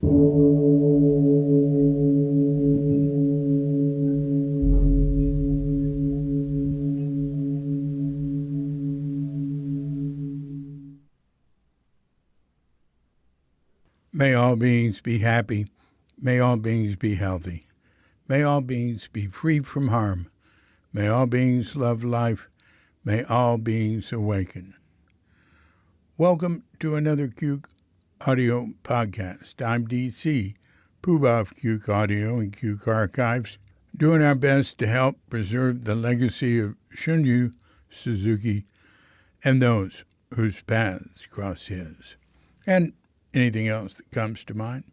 May all beings be happy. May all beings be healthy. May all beings be free from harm. May all beings love life. May all beings awaken. Welcome to another Cuke Audio podcast. I'm DC, Poobah of Cuke Audio and Cuke Archives, doing our best to help preserve the legacy of Shunryu Suzuki and those whose paths cross his, and anything else that comes to mind.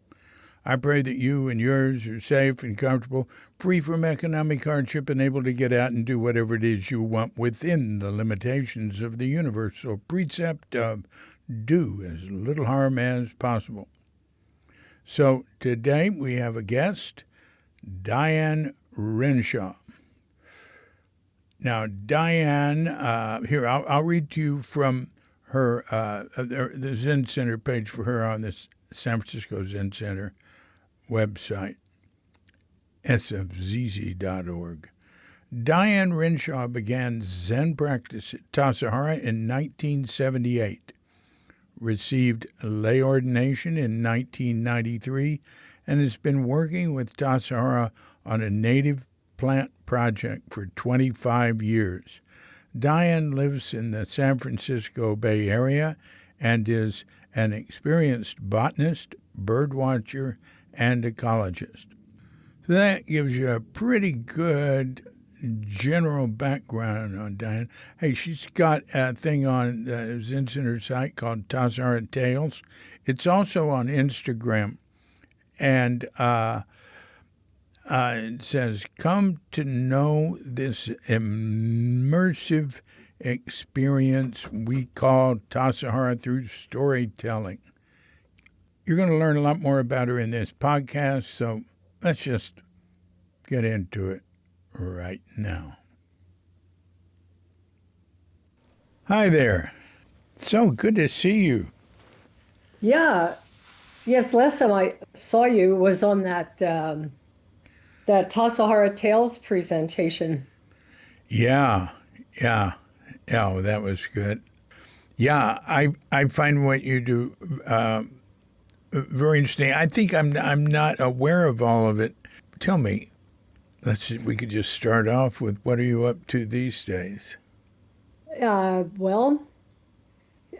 I pray that you and yours are safe and comfortable, free from economic hardship, and able to get out and do whatever it is you want within the limitations of the universal precept of do as little harm as possible. So today we have a guest, Diane Renshaw. Now, Diane, here, I'll read to you from her, the Zen Center page for her on the San Francisco Zen Center website, sfzz.org. Diane Renshaw began Zen practice at Tassajara in 1978, received lay ordination in 1993, and has been working with Tassajara on a native plant project for 25 years. Diane lives in the San Francisco Bay Area and is an experienced botanist, birdwatcher, and ecologist. So that gives you a pretty good general background on Diane. Hey, she's got a thing on the Zen Center site called Tassajara Tales. It's also on Instagram, and it says, come to know this immersive experience we call Tassajara through storytelling. You're going to learn a lot more about her in this podcast, so let's just get into it right now. Hi there. So good to see you. Yeah. Yes, last time I saw you was on that Tassajara Tales presentation. Yeah, well, that was good. Yeah, I find what you do very interesting. I think I'm not aware of all of it. Tell me, we could just start off with, what are you up to these days? Well,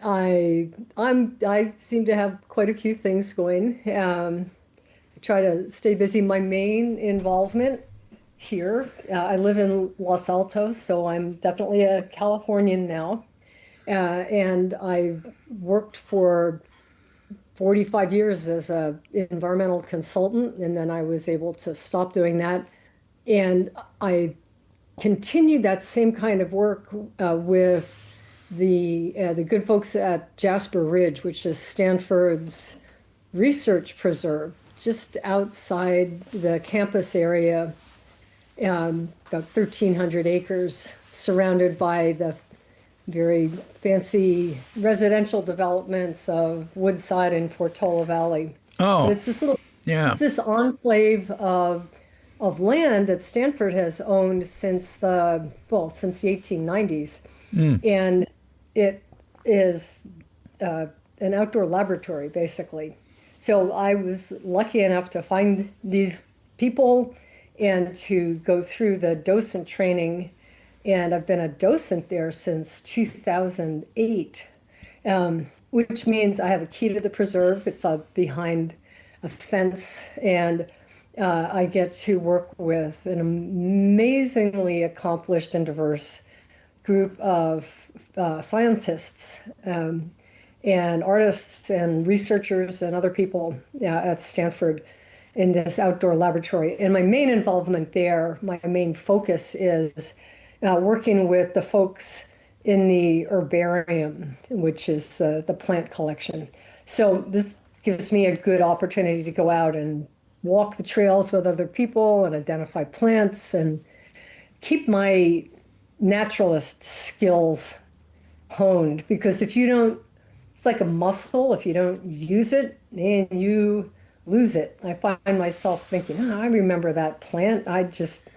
I seem to have quite a few things going. I try to stay busy. My main involvement here, I live in Los Altos, so I'm definitely a Californian now. And I've worked for 45 years as an environmental consultant, and then I was able to stop doing that. And I continued that same kind of work with the good folks at Jasper Ridge, which is Stanford's research preserve, just outside the campus area, about 1,300 acres, surrounded by the very fancy residential developments of Woodside and Portola Valley. Oh, and it's this little, yeah. It's this enclave of land that Stanford has owned since the 1890s. And it is an outdoor laboratory, basically. So I was lucky enough to find these people and to go through the docent training. And I've been a docent there since 2008, which means I have a key to the preserve. It's behind a fence, and I get to work with an amazingly accomplished and diverse group of scientists and artists and researchers and other people at Stanford in this outdoor laboratory. And my main involvement there, my main focus is working with the folks in the herbarium, which is the plant collection. So this gives me a good opportunity to go out and walk the trails with other people and identify plants and keep my naturalist skills honed. Because if you don't, it's like a muscle. If you don't use it and you lose it. I find myself thinking, oh, I remember that plant. I just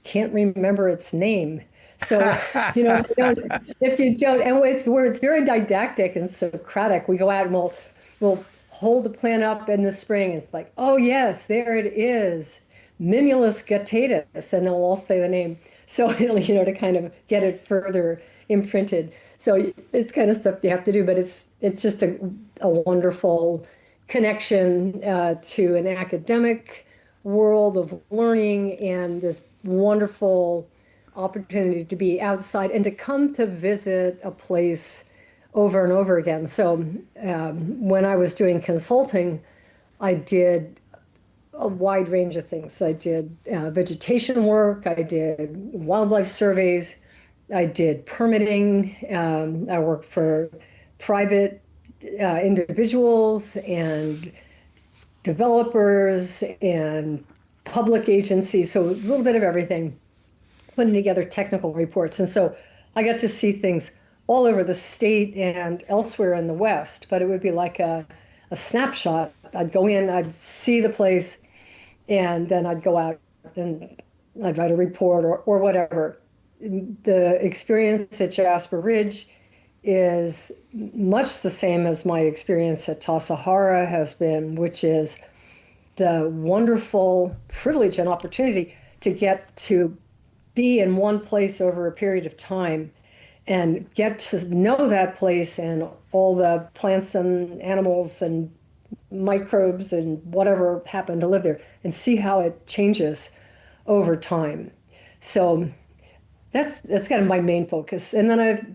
can't remember its name. So, if you don't, and where it's very didactic and Socratic, we go out and we'll hold the plant up in the spring. It's like, oh yes, there it is, Mimulus guttatus, and then we'll all say the name. So, to kind of get it further imprinted. So it's kind of stuff you have to do, but it's just a wonderful connection to an academic world of learning and this wonderful opportunity to be outside and to come to visit a place over and over again. So when I was doing consulting, I did a wide range of things. I did vegetation work, I did wildlife surveys, I did permitting, I worked for private individuals and developers and public agencies, so a little bit of everything, putting together technical reports. And so I got to see things all over the state and elsewhere in the West, but it would be like a snapshot. I'd go in, I'd see the place, and then I'd go out and I'd write a report or whatever. The experience at Jasper Ridge is much the same as my experience at Tassajara has been, which is the wonderful privilege and opportunity to get to be in one place over a period of time and get to know that place and all the plants and animals and microbes and whatever happen to live there and see how it changes over time. So that's kind of my main focus. And then I've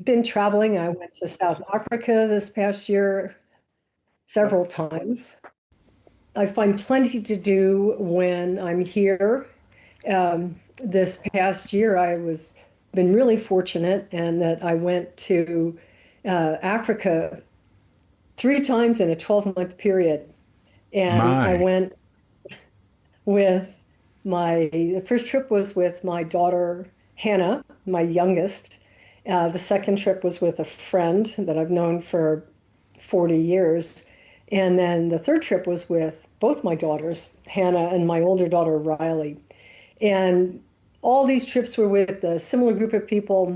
been traveling. I went to South Africa this past year several times. I find plenty to do when I'm here. This past year, I was been really fortunate, and that I went to Africa 3 times in a 12-month period. And I went with the first trip was with my daughter, Hannah, my youngest. The second trip was with a friend that I've known for 40 years. And then the third trip was with both my daughters, Hannah and my older daughter, Riley. And all these trips were with a similar group of people.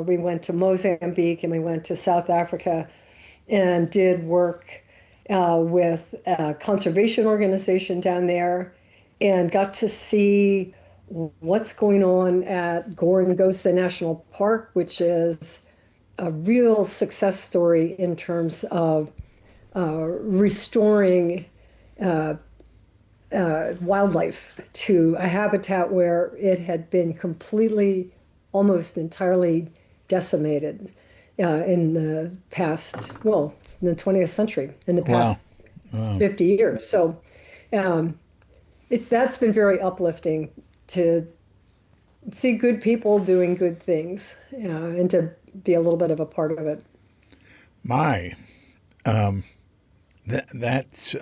We went to Mozambique and we went to South Africa and did work with a conservation organization down there and got to see what's going on at Gorongosa National Park, which is a real success story in terms of restoring wildlife to a habitat where it had been completely, almost entirely decimated in the past, well, in the 20th century, in the past 50 years. So that's been very uplifting to see good people doing good things, and to be a little bit of a part of it. That's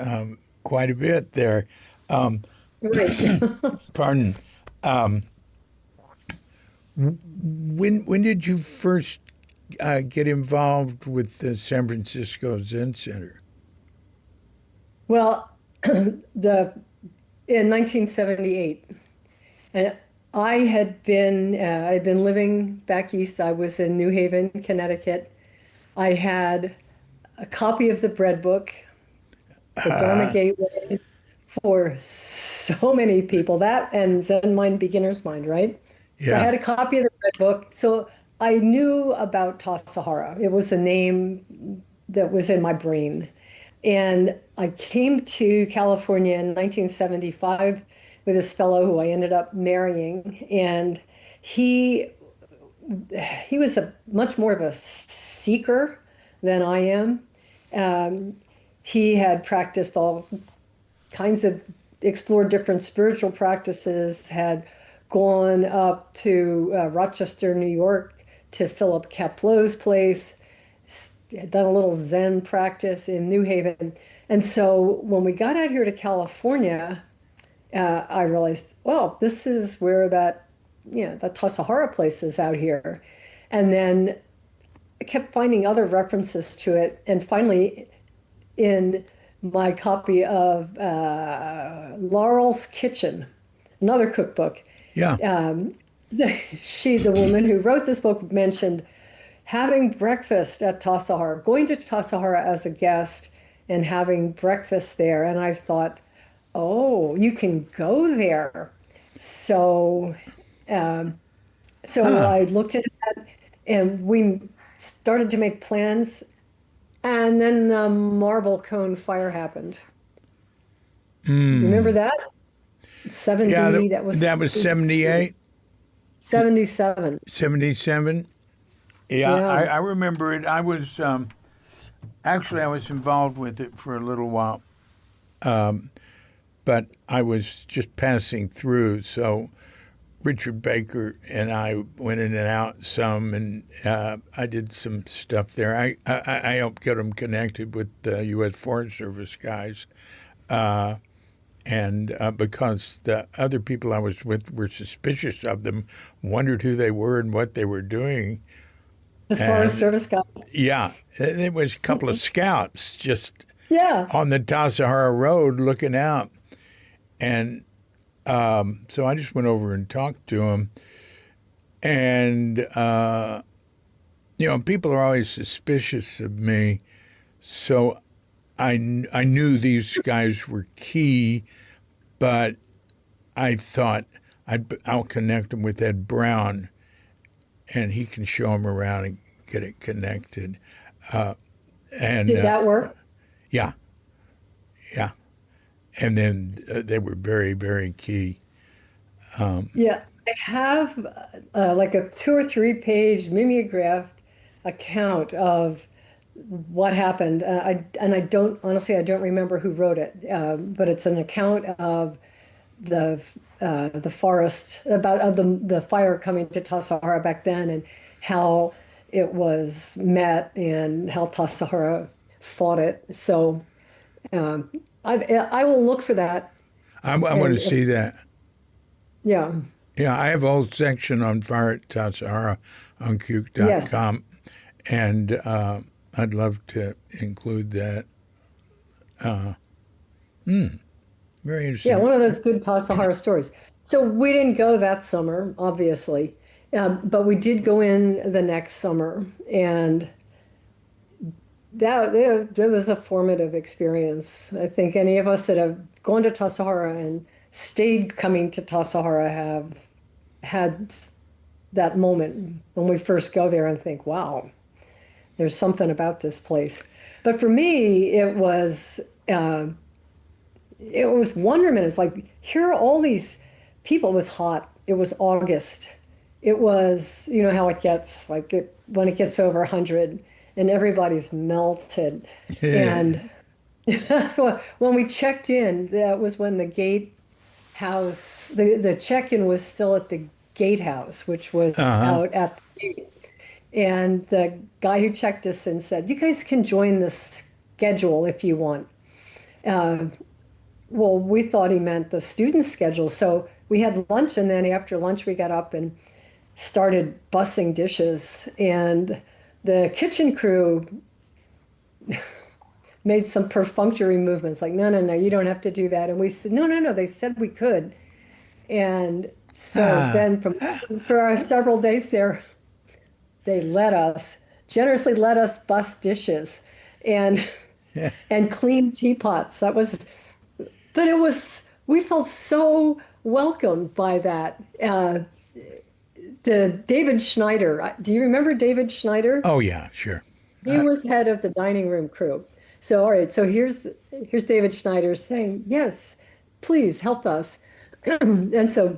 quite a bit there. Right. Pardon. When did you first get involved with the San Francisco Zen Center? Well, in 1978, and I'd been living back east. I was in New Haven, Connecticut. I had a copy of the bread book, the Dharma Gateway, for so many people. That and Zen Mind, Beginner's Mind, right? Yeah. So I had a copy of the bread book. So I knew about Tassajara. It was a name that was in my brain. And I came to California in 1975 with this fellow who I ended up marrying. And he was much more of a seeker than I am. He had practiced all kinds of, explored different spiritual practices, had gone up to Rochester, New York, to Philip Kapleau's place, had done a little Zen practice in New Haven. And so when we got out here to California, I realized, well, this is where that Tassajara place is out here. And then I kept finding other references to it. And finally, in my copy of Laurel's Kitchen, another cookbook. Yeah. The woman who wrote this book mentioned having breakfast at Tassajara, going to Tassajara as a guest and having breakfast there. And I thought, oh, you can go there. So, so Huh. I looked at that and we started to make plans. And then the marble cone fire happened. Remember that? Yeah, 70, that was that was 78, 77. 77. Yeah, Yeah. I remember it. I was actually I was involved with it for a little while, but I was just passing through. So Richard Baker and I went in and out some, and I did some stuff there. I helped get them connected with the U.S. Forest Service guys. And because the other people I was with were suspicious of them, wondered who they were and what they were doing. The Forest And Service guy. yeah, it was a couple of scouts just Yeah. on the Tassajara Road looking out. And so I just went over and talked to them. And, people are always suspicious of me. So I knew these guys were key, but I thought I'll connect them with Ed Brown, and he can show them around and get it connected. And Did that work? yeah, yeah. And then they were very, very key. Yeah. I have like a 2 or 3 page mimeographed account of what happened. I don't honestly, I don't remember who wrote it, but it's an account of the forest about of the fire coming to Tassajara back then and how it was met and how Tassajara fought it. So I will look for that. I want And to see that. yeah, Yeah, I have a whole section on fire at Tassajara on yes, Cuke.com, and I'd love to include that. Very yeah, interesting. one of those good Tassajara stories. So we didn't go that summer, obviously, but we did go in the next summer, and that was a formative experience. I think any of us that have gone to Tassajara and stayed coming to Tassajara have had that moment when we first go there and think, wow, there's something about this place. But for me, it was wonderment. It's like, here are all these people. It was hot. It was August. It was, you know how it gets, like when it gets over 100 and everybody's melted. And when we checked in, that was when the gatehouse, the check-in was still at the gatehouse, which was Uh-huh. out at the gate. And the guy who checked us in said, you guys can join the schedule if you want. Well, we thought he meant the student schedule. So we had lunch, and then after lunch, we got up and started bussing dishes. And the kitchen crew made some perfunctory movements like, no, no, no, you don't have to do that. And we said, no, no, no, they said we could. And so Ah, then for our several days there, they generously let us bust dishes and yeah. and clean teapots. But we felt so welcomed by that. The David Schneider, do you remember David Schneider? Oh, yeah, sure. He was head of the dining room crew. So, all right, so here's David Schneider saying, yes, please help us. And so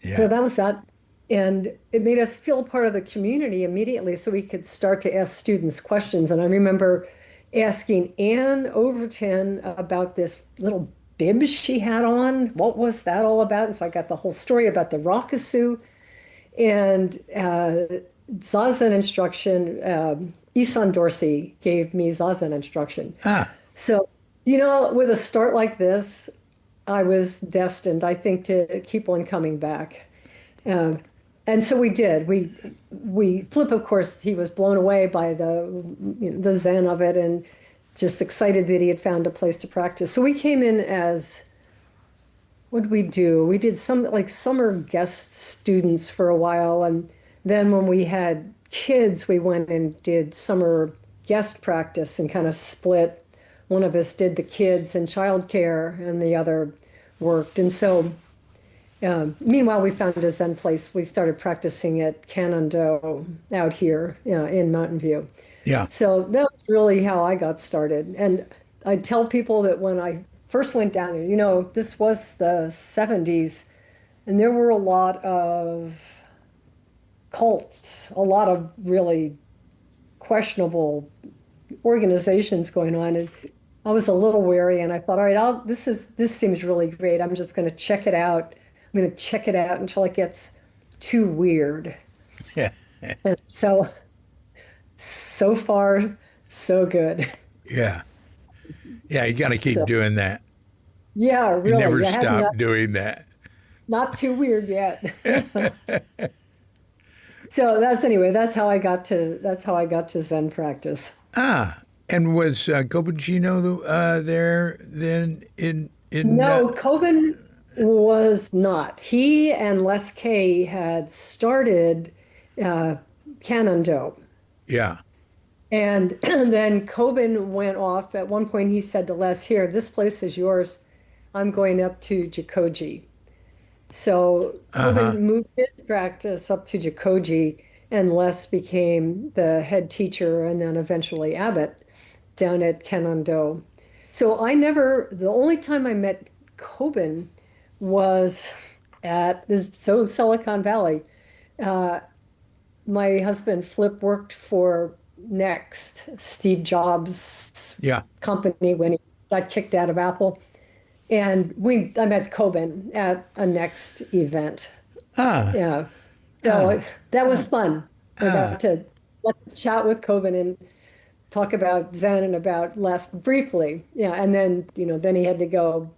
Yeah. that was that. And it made us feel part of the community immediately so we could start to ask students questions. And I remember asking Ann Overton about this little bib she had on. What was that all about? And so I got the whole story about the Rokusu and Zazen instruction. Isan Dorsey gave me Zazen instruction. Ah, So, with a start like this, I was destined, I think, to keep on coming back. Uh, and so we did. Flip, of course, he was blown away by the Zen of it, and just excited that he had found a place to practice. So we came in as, what did we do? We did some like summer guest students for a while. And then when we had kids, we went and did summer guest practice and kind of split. One of us did the kids and childcare, and the other worked. And so, meanwhile, we found a Zen place. We started practicing at Canando out here, in Mountain View. Yeah. So that was really how I got started. And I tell people that when I first went down there, this was the 70s, and there were a lot of cults, a lot of really questionable organizations going on. And I was a little wary, and I thought, all right, this seems really great. I'm just going to check it out. I'm going to check it out until it gets too weird. Yeah. And so far, so good. Yeah. Yeah, you got to keep So, doing that. yeah, You really. never I have stop doing that. not too weird yet. So that's how I got to Zen practice. Ah, and was Coppuccino there then in No, Coben was not. He and Les Kay had started Canando. yeah. And then Coben went off. At one point, he said to Les, "Here, this place is yours. I'm going up to Jikoji." So Uh-huh. Coben moved his practice up to Jikoji, and Les became the head teacher and then eventually abbot down at Canando. So the only time I met Coben was at this Silicon Valley. Uh, my husband Flip worked for Next, Steve Jobs' Yeah. company when he got kicked out of Apple. And I met Coben at a Next event. Ah. Yeah. Ah. So that was fun. I got to chat with Coben and talk about Zen and about Les briefly. Yeah. And then, then he had to go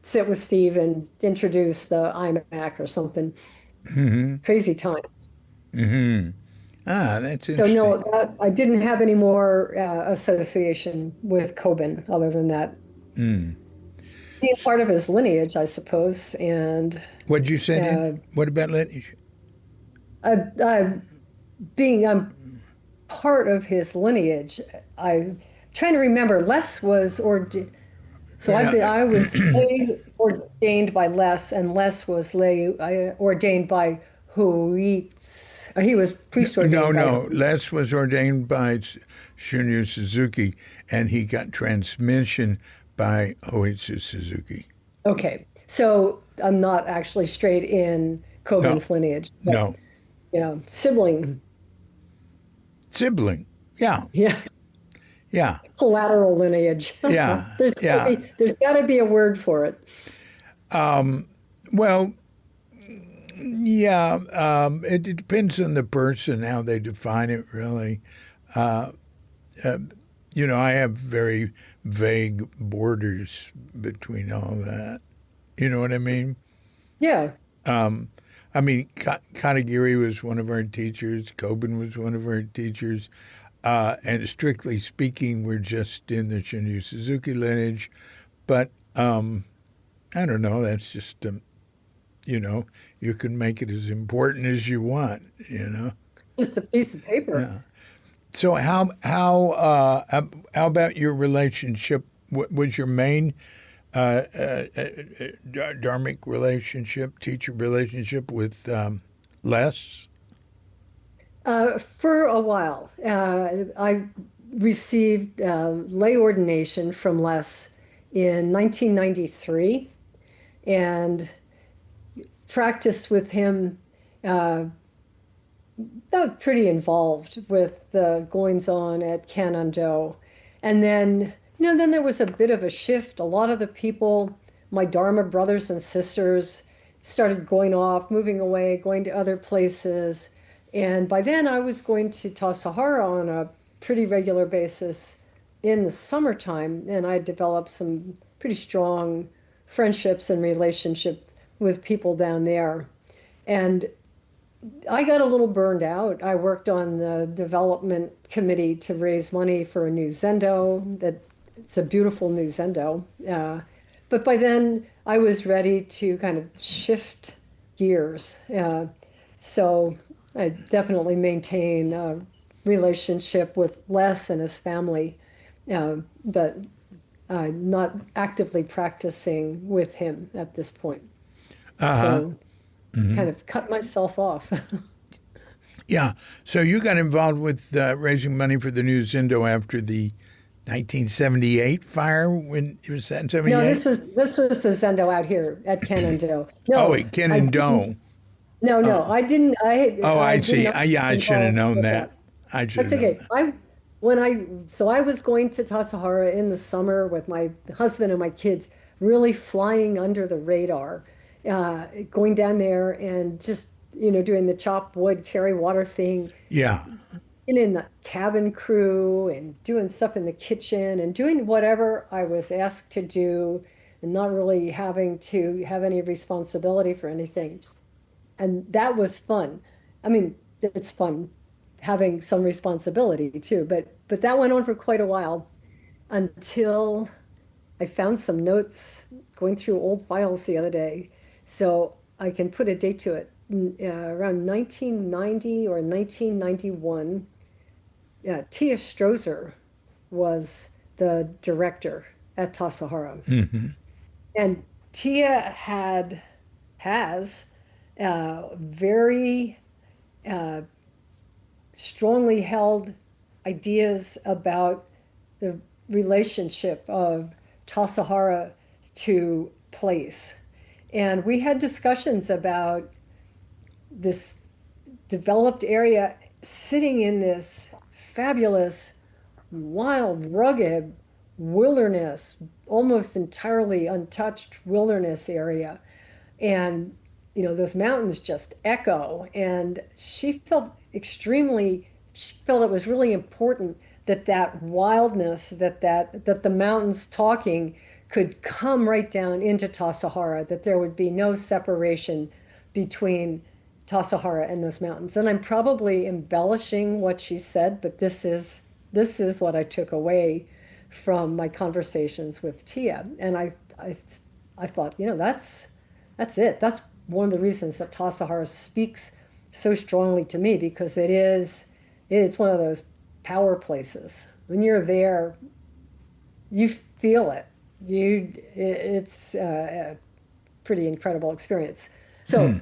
sit with Steve and introduce the iMac or something. Crazy time. Mm-hmm. Ah, that's So interesting. no, I didn't have any more association with Coben other than that. Mm. Being part of his lineage, I suppose, and What'd you say then? uh, What about lineage? I, I'm part of his lineage. I'm trying to remember. Les was ordained, so Yeah. I was lay ordained by Les, and Les was ordained by Huitz. He was priest No, ordained by. no. Les was ordained by Shunryu Suzuki, and he got transmission by Hoitsu Suzuki. Okay, so I'm not actually straight in No, Coben's lineage, but no. sibling. Sibling. Yeah, Yeah, yeah, collateral lineage. yeah, yeah. There's got to be a word for it. Well, yeah. It depends on the person how they define it. Really, I have very vague borders between all that. You know what I mean? Yeah. I mean, Kanagiri was one of our teachers. Koben was one of our teachers. And strictly speaking, we're just in the Shunryu Suzuki lineage. But I don't know. That's just, you can make it as important as you want. Just a piece of paper. Yeah. So how about your relationship? What was your main dharmic relationship, teacher relationship with Les? For a while, I received lay ordination from Les in 1993 and practiced with him. Got pretty involved with the goings on at Canando. And then, then there was a bit of a shift. A lot of the people, my Dharma brothers and sisters, started going off, moving away, going to other places. And by then I was going to Tassajara on a pretty regular basis in the summertime. And I developed some pretty strong friendships and relationships with people down there. And I got a little burned out. I worked on the development committee to raise money for a new Zendo that it's a beautiful new Zendo. But by then I was ready to kind of shift gears. So I definitely maintain a relationship with Les and his family, but not actively practicing with him at this point. Uh-huh. So kind of cut myself off. Yeah. So you got involved with raising money for the new Zindo after the 1978 fire when it was that in No, 78? this was the Zendo out here at Canando. Oh, No, wait, I didn't. Kennedow. No, I didn't. Oh, I I did see. not Yeah, I get should have involved known with that. that. I should That's have known okay. that. I was going to Tassajara in the summer with my husband and my kids, really flying under the radar, going down there and just doing the chop wood, carry water thing, Yeah. and in the cabin crew and doing stuff in the kitchen and doing whatever I was asked to do and not really having to have any responsibility for anything. And that was fun. I mean, it's fun having some responsibility too, but that went on for quite a while until I found some notes going through old files the other day. So I can put a date to it. Around 1990 or 1991, Tia Strozer was the director at Tassajara. And Tia has very strongly held ideas about the relationship of Tassajara to place. And we had discussions about this developed area sitting in this fabulous, wild, rugged wilderness, almost entirely untouched wilderness area. And those mountains just echo. And she felt it was really important that that wildness, that the mountains talking could come right down into Tassajara, that there would be no separation between Tassajara and those mountains. And I'm probably embellishing what she said, but this is what I took away from my conversations with Tia. And I thought, that's it. That's one of the reasons that Tassajara speaks so strongly to me, because it is one of those power places. When you're there, you feel it. It's a pretty incredible experience. So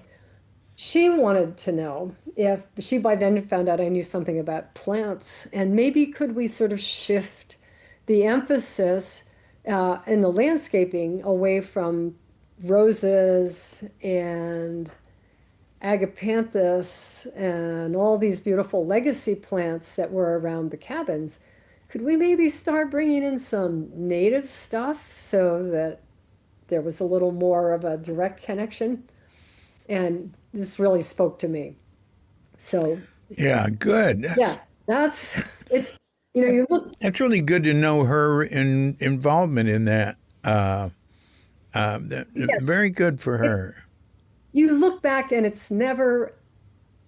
she wanted to know if she by then found out I knew something about plants, and maybe could we sort of shift the emphasis in the landscaping away from roses and agapanthus and all these beautiful legacy plants that were around the cabins. Could we maybe start bringing in some native stuff so that there was a little more of a direct connection? And this really spoke to me. So, Yeah, good. yeah, that's it's, you look, That's really good to know her involvement in that. yes, Very good for her. you look back and it's never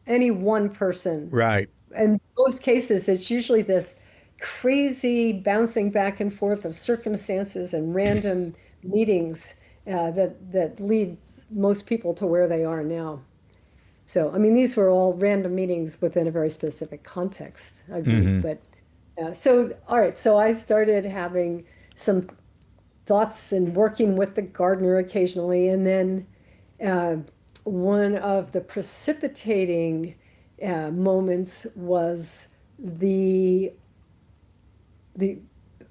any one person. Right. In most cases, it's usually this crazy bouncing back and forth of circumstances and random meetings that lead most people to where they are now. So, I mean, these were all random meetings within a very specific context, agreed. But so, all right, so I started having some thoughts and working with the gardener occasionally. And then one of the precipitating moments was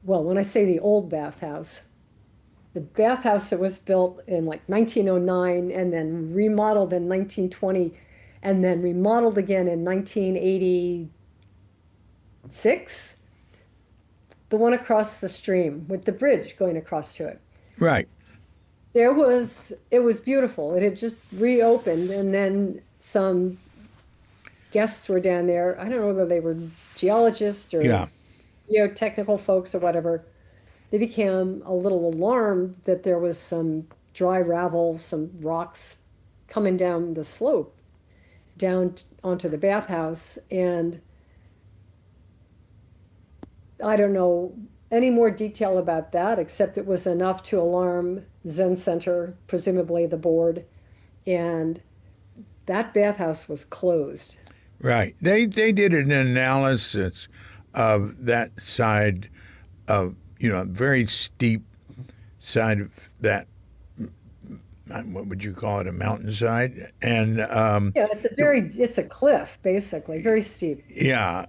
well, when I say the old bathhouse, the bathhouse that was built in like 1909 and then remodeled in 1920 and then remodeled again in 1986, the one across the stream with the bridge going across to it. Right. It was beautiful. It had just reopened, and then some guests were down there. I don't know whether they were geologists or Yeah. geotechnical folks or whatever. They became a little alarmed that there was some dry gravel, some rocks coming down the slope down onto the bathhouse. And I don't know any more detail about that, except it was enough to alarm Zen Center, presumably the board, and that bathhouse was closed. Right. They did an analysis of that side of, very steep side of that, what would you call it, a mountainside? And Yeah, it's a cliff, basically, very steep. yeah,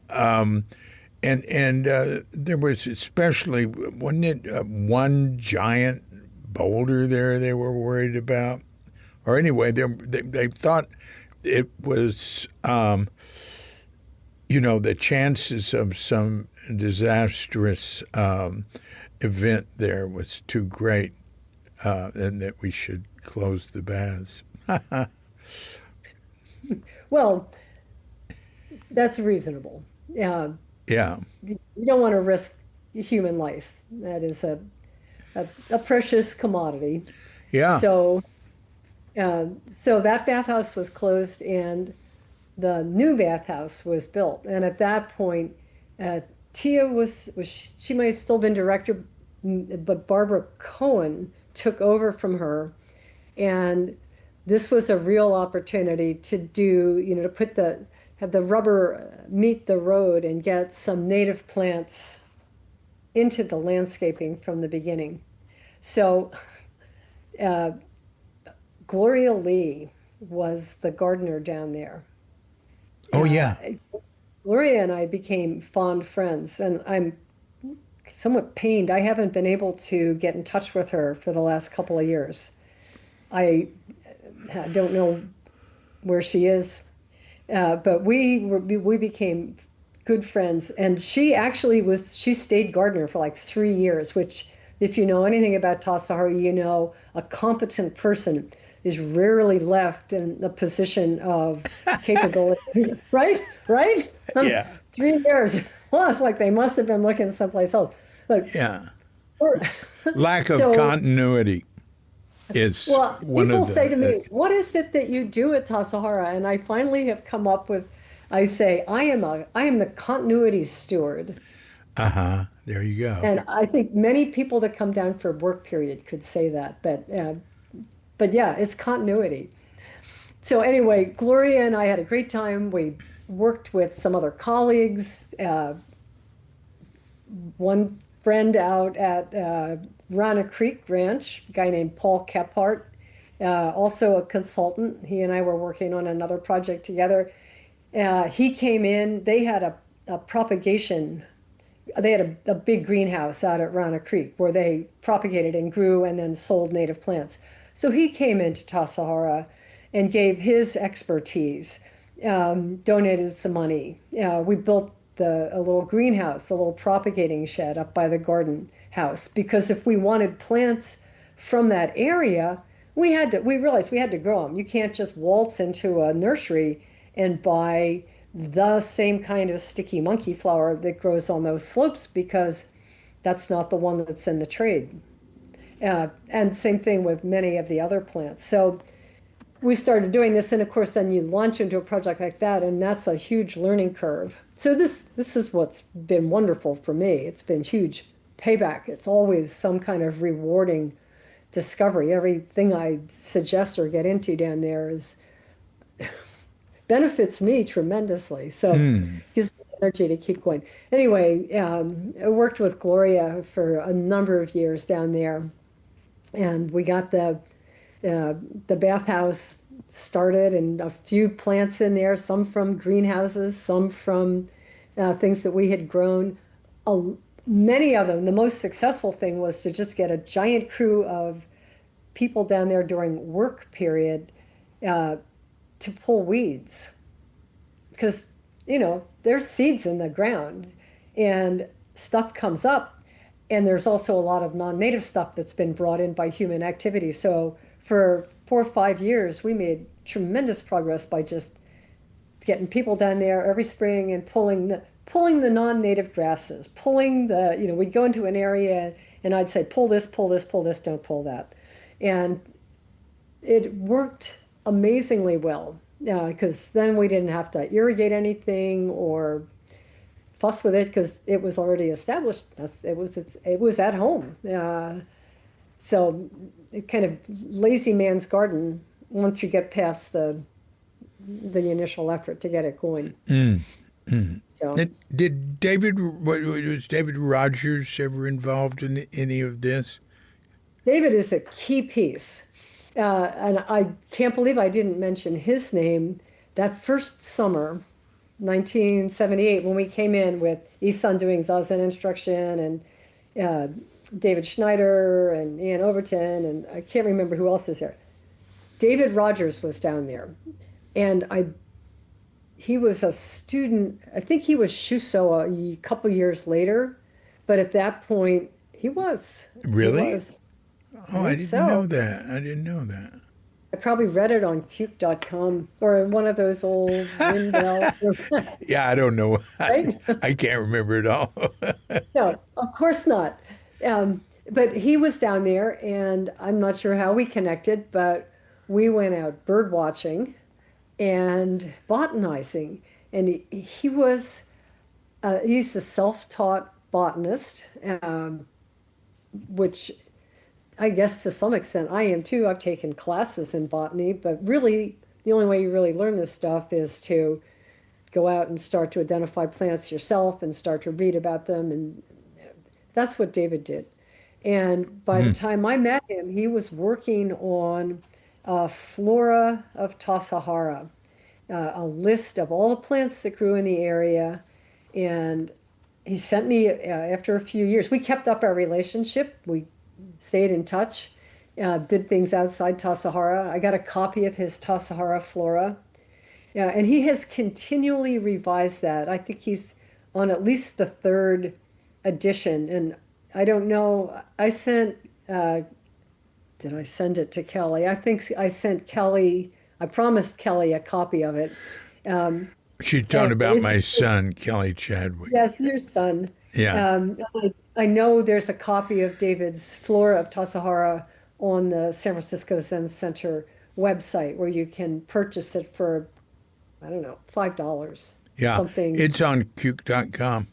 and there was especially, wasn't it one giant boulder there they were worried about? Or anyway, they thought it was, the chances of some disastrous event there was too great, and that we should close the baths. Well, that's reasonable. Uh, Yeah, you don't want to risk human life. That is a precious commodity. yeah. So, so that bathhouse was closed and the new bathhouse was built. And at that point, Tia she might have still been director, but Barbara Cohen took over from her. And this was a real opportunity to do, to have the rubber meet the road and get some native plants into the landscaping from the beginning. So, uh, Gloria Lee was the gardener down there. Oh, yeah. Gloria and I became fond friends, and I'm somewhat pained. I haven't been able to get in touch with her for the last couple of years. I don't know where she is, but we became good friends. And she stayed gardener for like 3 years, which, if you know anything about Tassajara, a competent person is rarely left in a position of capability, right? Right? Yeah. 3 years. Well, it's like they must have been looking someplace else. Look, Yeah. we're- Lack of so, continuity is well, one people of say to the. me, what is it that you do at Tassajara? And I finally have come up with, I say, I am the continuity steward. Uh-huh. There you go. And I think many people that come down for a work period could say that, but yeah, it's continuity. So anyway, Gloria and I had a great time. We worked with some other colleagues. One friend out at Rana Creek Ranch, a guy named Paul Kephart, also a consultant. He and I were working on another project together. He came in. They had a propagation. They had a big greenhouse out at Rana Creek where they propagated and grew and then sold native plants. So he came into Tassajara and gave his expertise, donated some money. We built a little greenhouse, a little propagating shed up by the garden house, because if we wanted plants from that area, we realized we had to grow them. You can't just waltz into a nursery and buy the same kind of sticky monkey flower that grows on those slopes, because that's not the one that's in the trade. And same thing with many of the other plants. So we started doing this, and of course, then you launch into a project like that, and that's a huge learning curve. So this is what's been wonderful for me. It's been huge payback. It's always some kind of rewarding discovery. Everything I suggest or get into down there benefits me tremendously. So gives me energy to keep going. Anyway, I worked with Gloria for a number of years down there, and we got the bathhouse started and a few plants in there, some from greenhouses, some from things that we had grown. Many of them, the most successful thing was to just get a giant crew of people down there during work period to pull weeds, because there's seeds in the ground and stuff comes up, and there's also a lot of non-native stuff that's been brought in by human activity. So for 4 or 5 years, we made tremendous progress by just getting people down there every spring and pulling the non-native grasses, we'd go into an area and I'd say, pull this, pull this, pull this, don't pull that. And it worked amazingly well, because then we didn't have to irrigate anything or fuss with it because it was already established. It was at home. So it kind of lazy man's garden once you get past the initial effort to get it going. So Did was David Rogers ever involved in any of this? David is a key piece. And I can't believe I didn't mention his name that first summer, 1978, when we came in with Isan doing Zazen instruction and David Schneider and Ian Overton, and I can't remember who else is there. David Rogers was down there. And he was a student, I think he was Shuso a couple years later, but at that point, he was. Really? He was. Oh, I didn't know that. I didn't know that. I probably read it on Cuke.com or one of those old Windell. Yeah, I don't know. Right? I can't remember it all. No, of course not. But he was down there, and I'm not sure how we connected, but we went out bird watching and botanizing. And he's a self-taught botanist, which I guess to some extent I am too. I've taken classes in botany, but really the only way you really learn this stuff is to go out and start to identify plants yourself and start to read about them. And that's what David did. And by the time I met him, he was working on flora of Tassajara, a list of all the plants that grew in the area. And he sent me, after a few years, we kept up our relationship. We stayed in touch, did things outside Tassajara. I got a copy of his Tassajara flora. Yeah, and he has continually revised that. I think he's on at least the third edition. And I don't know, did I send it to Kelly? I think I sent Kelly, I promised Kelly a copy of it. She's talking about my son, Kelly Chadwick. Yes, your son. Yeah. I know there's a copy of David's Flora of Tassajara on the San Francisco Zen Center website where you can purchase it for, I don't know, $5. Yeah. Something. It's on Cuke.com.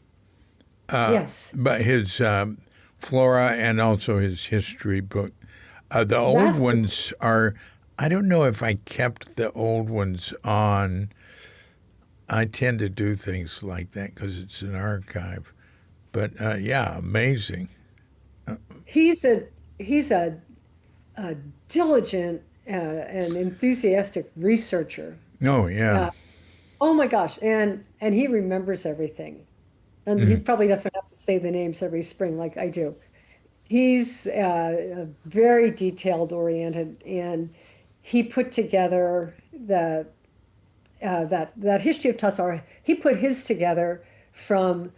Yes. But his flora and also his history book. The old ones are, I don't know if I kept the old ones on. I tend to do things like that because it's an archive. But yeah, amazing. He's a diligent and enthusiastic researcher. Oh yeah. Oh my gosh, and he remembers everything, and he probably doesn't have to say the names every spring like I do. He's very detailed oriented, and he put together that history of Tassajara. He put his together from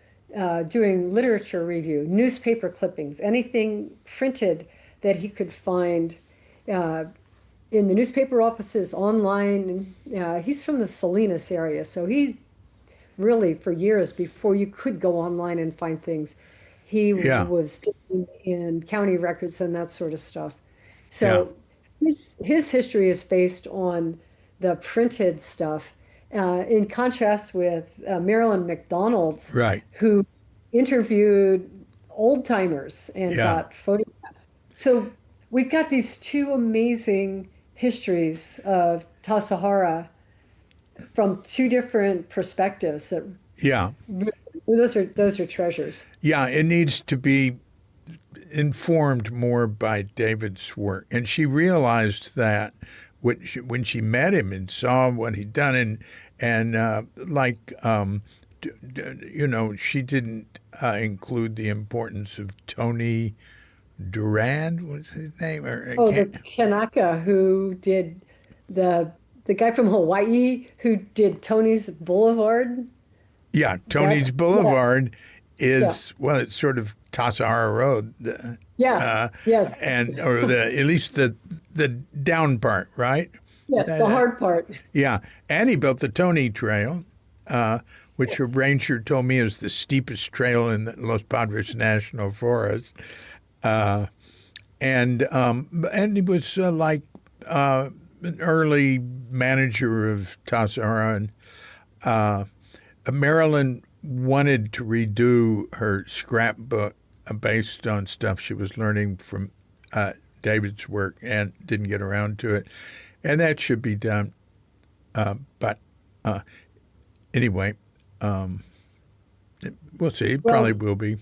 doing literature review, newspaper clippings, anything printed that he could find in the newspaper offices, online. He's from the Salinas area, so he's really, for years before you could go online and find things, he was digging in county records and that sort of stuff. So his history is based on the printed stuff, in contrast with Marilyn McDonald's, Right. who interviewed old timers and got photographs. So we've got these two amazing histories of Tassajara from two different perspectives. That those are treasures. Yeah, it needs to be informed more by David's work, and she realized that when she met him and saw what he'd done, and she didn't include the importance of Tony Durand. What's his name? The Kanaka who did the guy from Hawaii who did Tony's Boulevard. Yeah, Tony's Boulevard is it's sort of Tassajara Road. Yes. And at least the down part, right? Yes, the hard part. Yeah, and he built the Tony Trail, which a ranger told me is the steepest trail in the Los Padres National Forest. And he was an early manager of Tassajara. And Marilyn wanted to redo her scrapbook based on stuff she was learning from David's work and didn't get around to it. And that should be done. But anyway, we'll see. It probably Well, will be.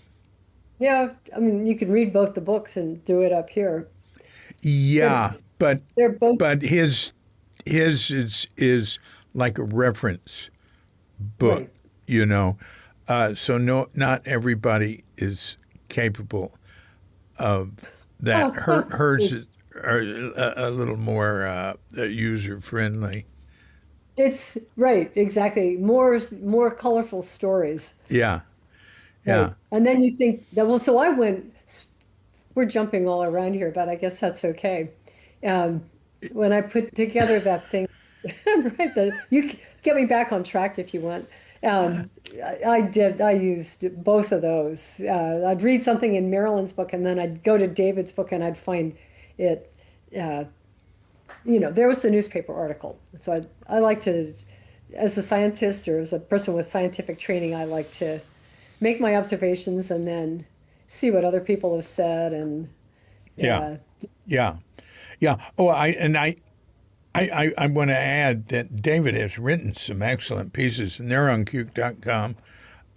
yeah, I mean, you can read both the books and do it up here. They're Yeah, but they're both his is like a reference book, right. you know. So no, not everybody is capable of that. Hers is are a little more user friendly. It's right, exactly. More colorful stories. Yeah, Right. yeah. And then you think that, well, so we're jumping all around here, but I guess that's okay. Um, when I put together that thing, right, get me back on track if you want. I used both of those. I'd read something in Marilyn's book and then I'd go to David's book and I'd find it, uh, there was the newspaper article. So I like to, as a scientist or as a person with scientific training, I like to make my observations and then see what other people have said and Yeah, uh, yeah, yeah. Oh, I want to add that David has written some excellent pieces, and they're on Cuke.com.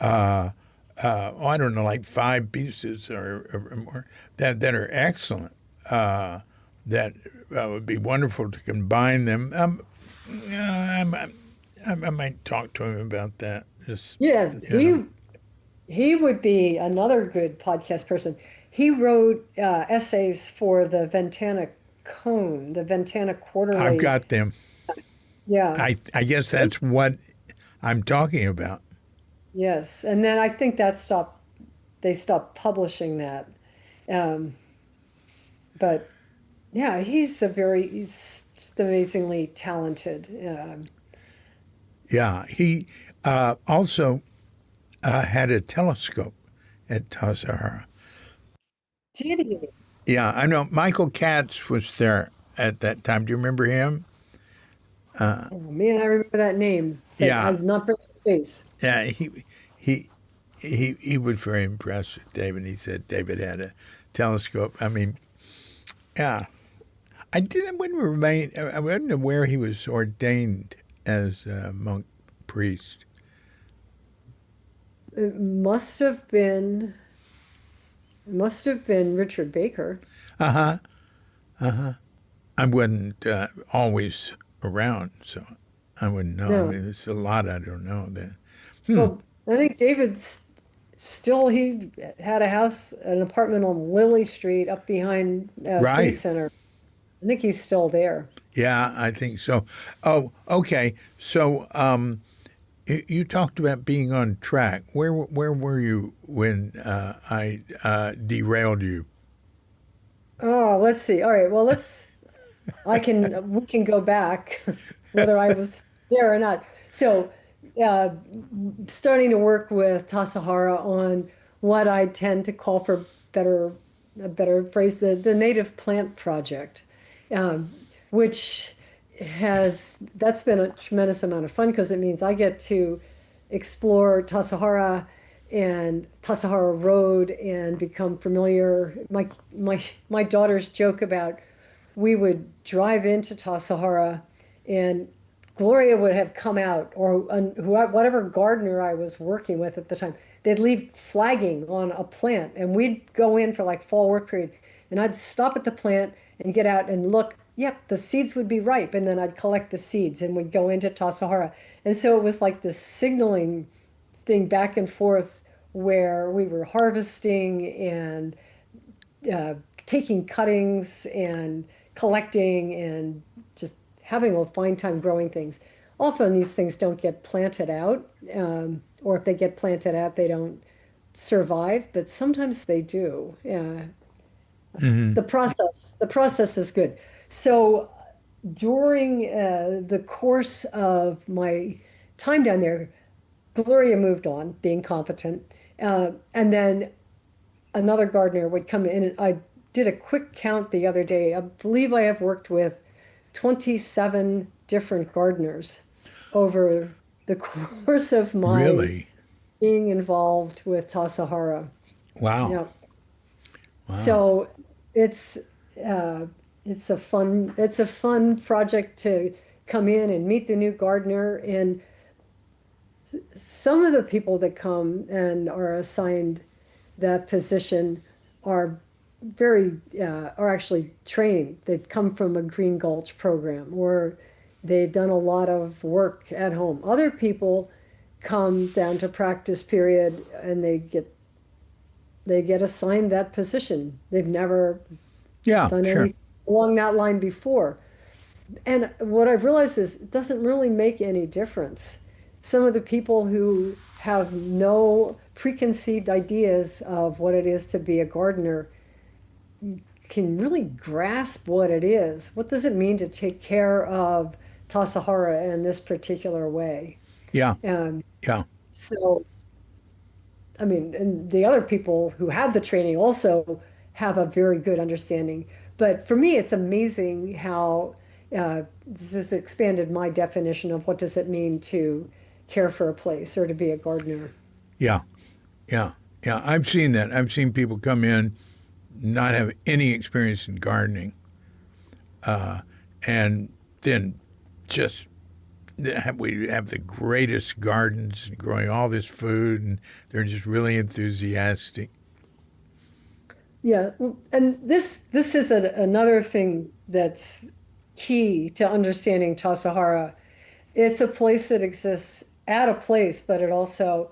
I don't know, like 5 pieces or more that are excellent. That would be wonderful to combine them. I might talk to him about that. Just yeah, you know, he would be another good podcast person. He wrote essays for the Ventana Cone, the Ventana I've Quarterly. got them. Yeah, I guess that's what I'm talking about. yes. And then I think they stopped publishing that. Um, but yeah, he's just amazingly talented. Yeah, he also had a telescope at Tassajara. Did he? Yeah, I know. Michael Katz was there at that time. Do you remember him? Oh man, I remember that name, but I Yeah, was not very face. yeah. He he was very impressed with David. He said David had a telescope. I mean, yeah. Wouldn't remain. I wasn't aware he was ordained as a monk priest. It must have been Richard Baker. Uh huh. Uh huh. I wasn't always around, so I wouldn't know. I No. mean, there's a lot I don't know. Then. Well, I think he had a house, an apartment on Lily Street up behind City Right. Center. I think he's still there. Yeah, I think so. Oh, okay. So, you talked about being on track. Where were you when I derailed you? Oh, let's see. All right. Well, we can go back whether I was there or not. So, uh, starting to work with Tassajara on what I tend to call, for better a better phrase, the native plant project, um, which that's been a tremendous amount of fun because it means I get to explore Tassajara and Tassajara Road and become familiar. My daughters joke about we would drive into Tassajara and Gloria would have come out, or whatever gardener I was working with at the time, they'd leave flagging on a plant, and we'd go in for like fall work period, and I'd stop at the plant and get out and look. Yep, the seeds would be ripe, and then I'd collect the seeds, and we'd go into Tassajara, and so it was like this signaling thing back and forth where we were harvesting and uh, taking cuttings and collecting and just having a fine time growing things. Often these things don't get planted out, or if they get planted out, they don't survive, but sometimes they do. Hmm. The process is good. So during the course of my time down there, Gloria moved on, being competent, and then another gardener would come in, and I did a quick count the other day. I believe I have worked with 27 different gardeners over the course of my Really? being involved with Tassajara. Wow. Yeah. Wow. So it's uh, it's a fun project to come in and meet the new gardener. And some of the people that come and are assigned that position are are actually trained. They've come from a Green Gulch program, or they've done a lot of work at home. Other people come down to practice period and they get assigned that position. They've never Yeah, done sure. anything along that line before. And what I've realized is it doesn't really make any difference. Some of the people who have no preconceived ideas of what it is to be a gardener can really grasp what it is. What does it mean to take care of Tassajara in this particular way? Yeah. Um, Yeah. so I mean, and the other people who have the training also have a very good understanding. But for me, it's amazing how this has expanded my definition of what does it mean to care for a place or to be a gardener. Yeah. Yeah. Yeah. I've seen that. I've seen people come in, not have any experience in gardening, and then just we have the greatest gardens growing all this food, and they're just really enthusiastic. Yeah, and this is another thing that's key to understanding Tassajara. It's a place that exists at a place, but it also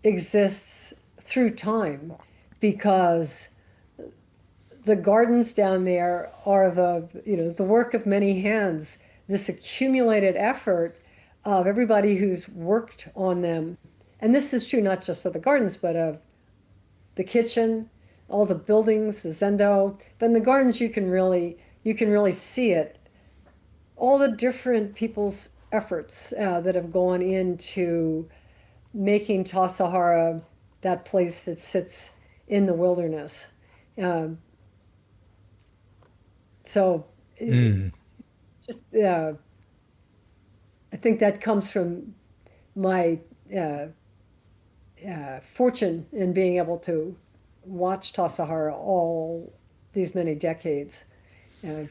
exists through time because the gardens down there are the work of many hands, this accumulated effort of everybody who's worked on them. And this is true not just of the gardens, but of the kitchen, all the buildings, the zendo. But in the gardens, you can really see it. All the different people's efforts that have gone into making Tassajara that place that sits in the wilderness. Um, so Mm. just I think that comes from my uh, fortune in being able to watch Tassajara all these many decades. Uh,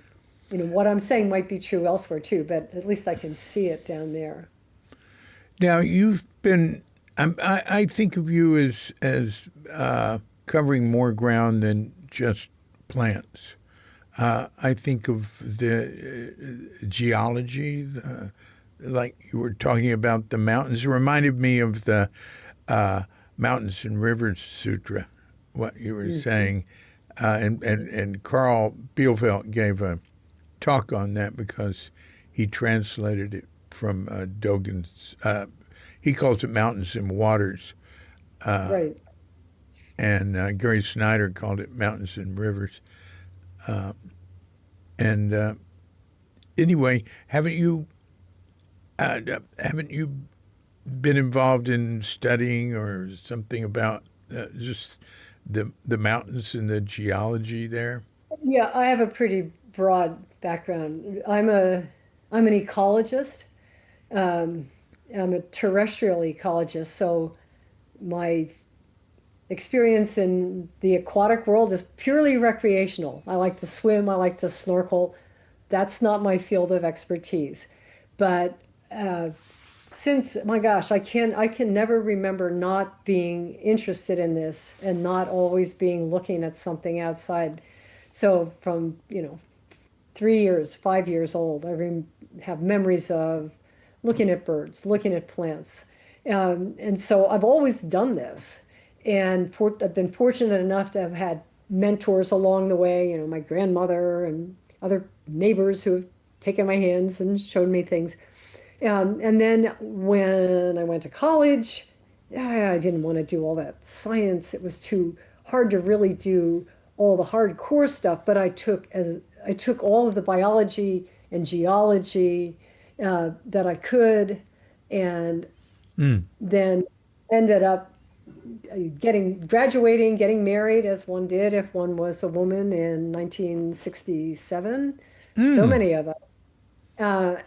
what I'm saying might be true elsewhere too, but at least I can see it down there. Now you've been. I think of you as covering more ground than just plants. I think of the geology, like you were talking about the mountains. It reminded me of the Mountains and Rivers Sutra, what you were Mhm. saying. And Carl Bielefeld gave a talk on that because he translated it from Dogen's. He calls it Mountains and Waters, Right. and Gary Snyder called it Mountains and Rivers. And anyway, haven't you been involved in studying or something about just the mountains and the geology there? Yeah, I have a pretty broad background. I'm an ecologist. Um, I'm a terrestrial ecologist, so my experience in the aquatic world is purely recreational. I like to swim, I like to snorkel. That's not my field of expertise. But uh, since, my gosh, I can never remember not being interested in this and not always being looking at something outside. So from, 3 years, 5 years old, have memories of looking at birds, looking at plants. And so I've always done this. And I've been fortunate enough to have had mentors along the way, my grandmother and other neighbors who have taken my hands and shown me things. And then when I went to college, I didn't want to do all that science. It was too hard to really do all the hardcore stuff, but I took all of the biology and geology that I could, and Mm. then ended up graduating, getting married as one did if one was a woman in 1967. So Mm. many of us.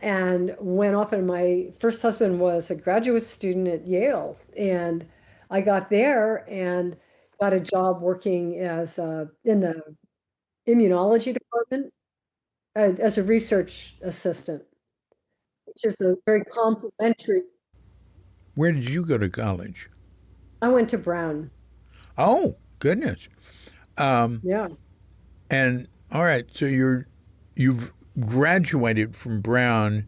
And went off, and my first husband was a graduate student at Yale. And I got there and got a job working as in the immunology department as a research assistant, which is a very complimentary. Where did you go to college? I went to Brown. Oh, goodness. Um, Yeah, and all right, so you've graduated from Brown.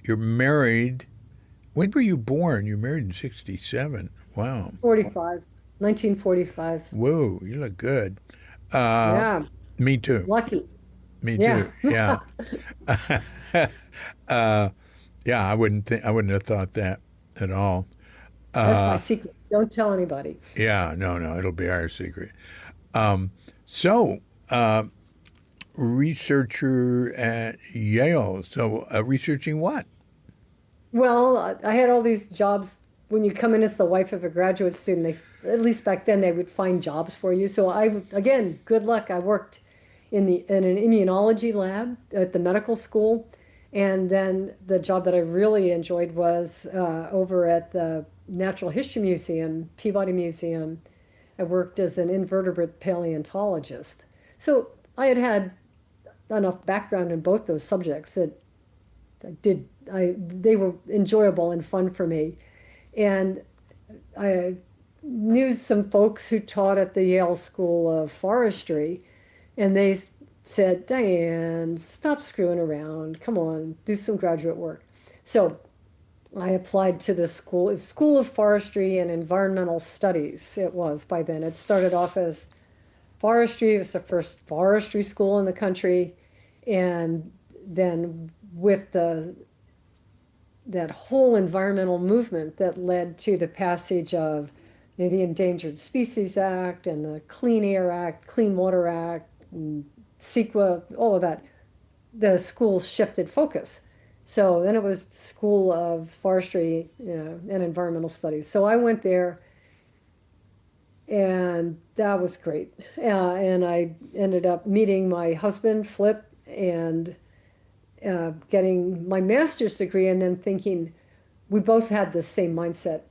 You're married. When were you born? You married in '67. Wow. 45, 1945. Whoa, you look good. Uh, Yeah, me too. lucky. Me Yeah, too. Yeah. uh, yeah, I wouldn't have thought that at all. that's my Uh, secret. Don't tell anybody. yeah, no, no, it'll be our secret. Um, so, uh, researcher at Yale. So, researching what? Well, I had all these jobs. When you come in as the wife of a graduate student, at least back then, they would find jobs for you. So again, good luck. I worked in an immunology lab at the medical school, and then the job that I really enjoyed was over at the Natural History Museum, Peabody Museum. I worked as an invertebrate paleontologist. So I had enough background in both those subjects that they were enjoyable and fun for me. And I knew some folks who taught at the Yale School of Forestry, and they said, Diane, stop screwing around. Come on, do some graduate work. So I applied to the School of Forestry and Environmental Studies. It was by then. It started off as forestry. It was the first forestry school in the country. And then with that whole environmental movement that led to the passage of the Endangered Species Act and the Clean Air Act, Clean Water Act, and CEQA, all of that, the school shifted focus. So then it was School of Forestry, and Environmental Studies. So I went there, and that was great. And I ended up meeting my husband, Flip, and getting my master's degree, and then thinking we both had the same mindset.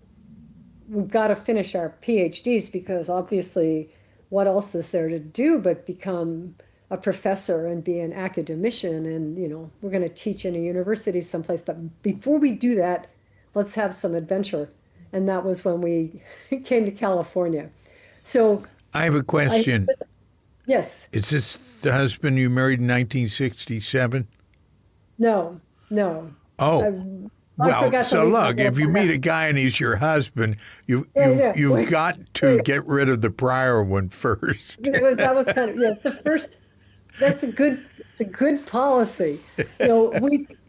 We've got to finish our PhDs because obviously, what else is there to do but become a professor and be an academician? And, we're going to teach in a university someplace. But before we do that, let's have some adventure. And that was when we came to California. So I have a I, question. yes, Is this the husband you married in 1967? no, no. Oh, I, I well, forgot to so leave my look, little if you meet part a guy and he's your husband, Yeah, yeah. you've Wait, got to wait. get rid of the prior one first. That was kind of, yeah, it's the first. It's a good policy.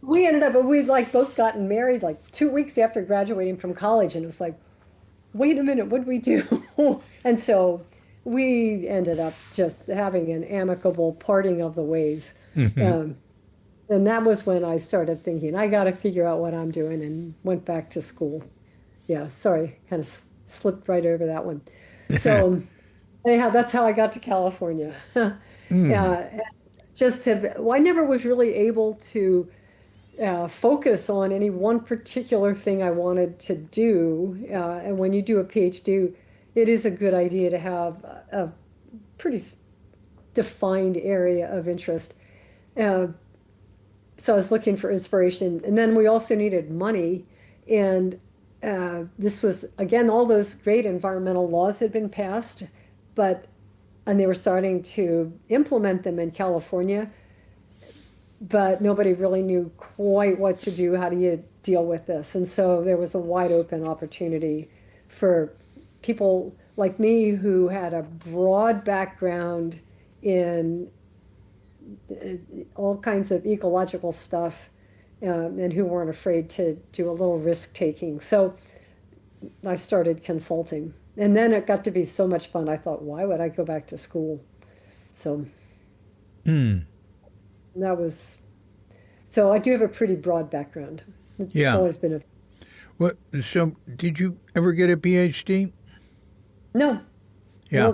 We ended up, we'd like both gotten married like 2 weeks after graduating from college, and it was like, wait a minute, what did we do? And so we ended up just having an amicable parting of the ways. Hmm. Um, and that was when I started thinking, I got to figure out what I'm doing, and went back to school. Yeah, sorry, kind of slipped right over that one. So anyhow, that's how I got to California. Mm. Well, I never was really able to focus on any one particular thing I wanted to do. And when you do a PhD, it is a good idea to have a pretty defined area of interest. Uh, so I was looking for inspiration, and then we also needed money. And this was, again, all those great environmental laws had been passed, but and they were starting to implement them in California, but nobody really knew quite what to do. How do you deal with this? And so there was a wide open opportunity for people like me who had a broad background in all kinds of ecological stuff, and who weren't afraid to do a little risk taking. So I started consulting. And then it got to be so much fun. I thought, why would I go back to school? So Mm. that was, so I do have a pretty broad background. It's Yeah. always been a, What? So, did you ever get a PhD? no, Yeah.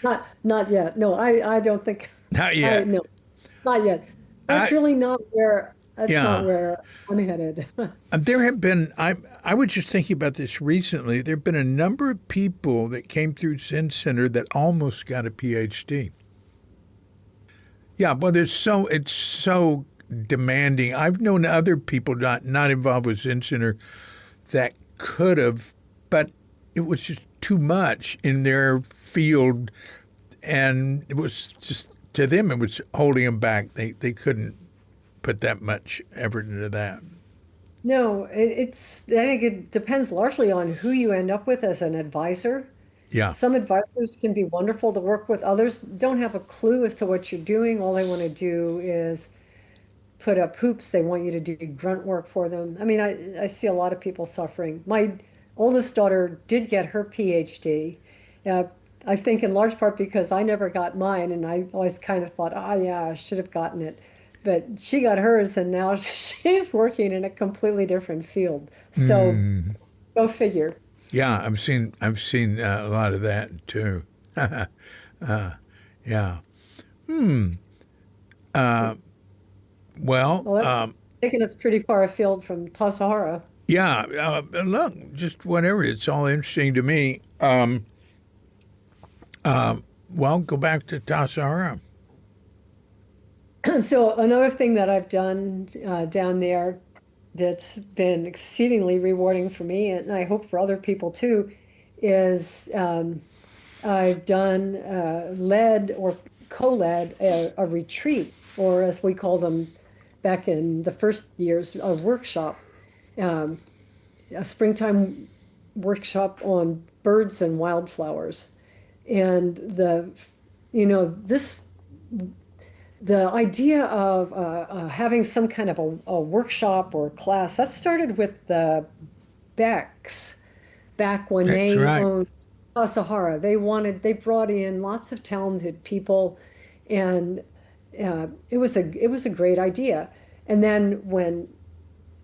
no, not yet. No, I don't think, Not yet. no, not yet. That's I really not where That's not Yeah. where I'm headed. There have been, I was just thinking about this recently. There have been a number of people that came through Zen Center that almost got a PhD. Yeah, well, it's so demanding. I've known other people not involved with Zen Center that could have, but it was just too much in their field, and it was just to them it was holding them back. They couldn't put that much effort into that. No, I think it depends largely on who you end up with as an advisor. Yeah, Some advisors can be wonderful to work with. Others don't have a clue as to what you're doing. All they want to do is put up hoops. They want you to do grunt work for them. I mean, I see a lot of people suffering. My oldest daughter did get her PhD. Uh, I think in large part because I never got mine, and I always kind of thought, ah, yeah, I should have gotten it. But she got hers, and now she's working in a completely different field. So go figure. yeah. I've seen a lot of that too. Yeah. Well, Well, that's taking us pretty far afield from Tassajara. yeah. Look, just whatever. It's all interesting to me. Well, go back to Tassajara. So another thing that I've done down there that's been exceedingly rewarding for me, and I hope for other people too, is I've done led or co-led a retreat, or as we call them back in the first years, a workshop, um, a springtime workshop on birds and wildflowers. And this the idea of having some kind of a workshop or class that started with the Becks back when That's they right. owned Tassajara. They brought in lots of talented people, and it was a great idea. And then when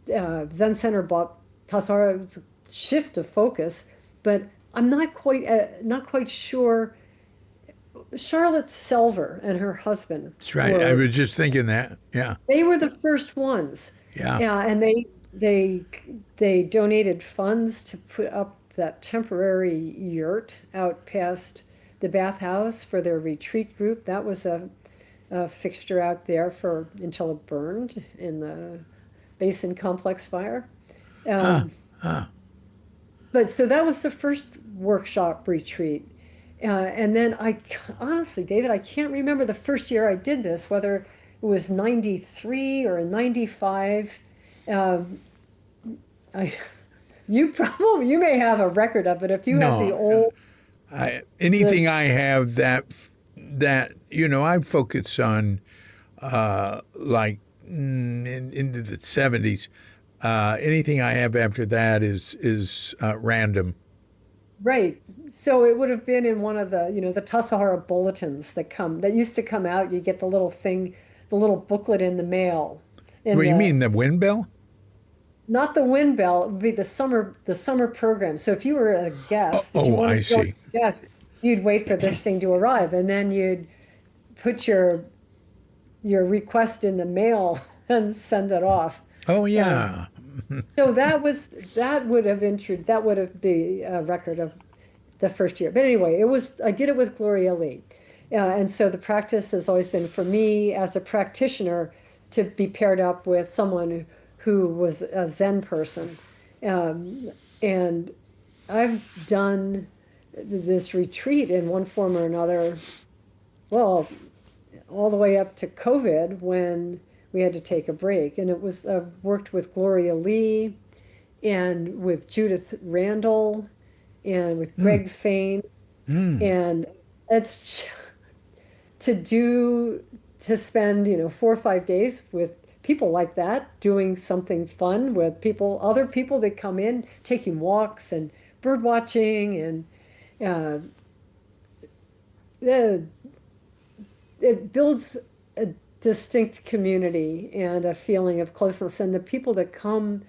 Zen Center bought Tassajara, it was a shift of focus, but I'm not quite sure. Charlotte Selver and her husband That's right. I were was just thinking that. Yeah. they were the first ones. Yeah. Yeah, and they donated funds to put up that temporary yurt out past the bathhouse for their retreat group. That was a fixture out there for until it burned in the Basin Complex fire. Um, but so that was the first workshop retreat. And then honestly, David, I can't remember the first year I did this, whether it was 93 or 95. Um, I, you may have a record of it. If you have the No. old, Anything the, I have I focus on like into the 70s. Anything I have after that is random. right. So it would have been in one of the Tassajara bulletins that used to come out. You get the little thing, the little booklet in the mail. In What do you the mean, the wind bell? Not the wind bell, it would be the summer program. So if you were a Oh, guest, if you oh, I wanted to go as see. a guest, you'd wait for this thing to arrive, and then you'd put your request in the mail and send it off. Oh, Um, yeah. so that would have been a record of the first year. But anyway, I did it with Gloria Lee, and so the practice has always been for me as a practitioner to be paired up with someone who was a Zen person, and I've done this retreat in one form or another. Well, all the way up to COVID when we had to take a break. And it was worked with Gloria Lee and with Judith Randall and with Greg Fain. And it's to spend, 4 or 5 days with people like that, doing something fun with other people that come in, taking walks and bird watching and uh, uh, it builds a distinct community and a feeling of closeness. And the people that come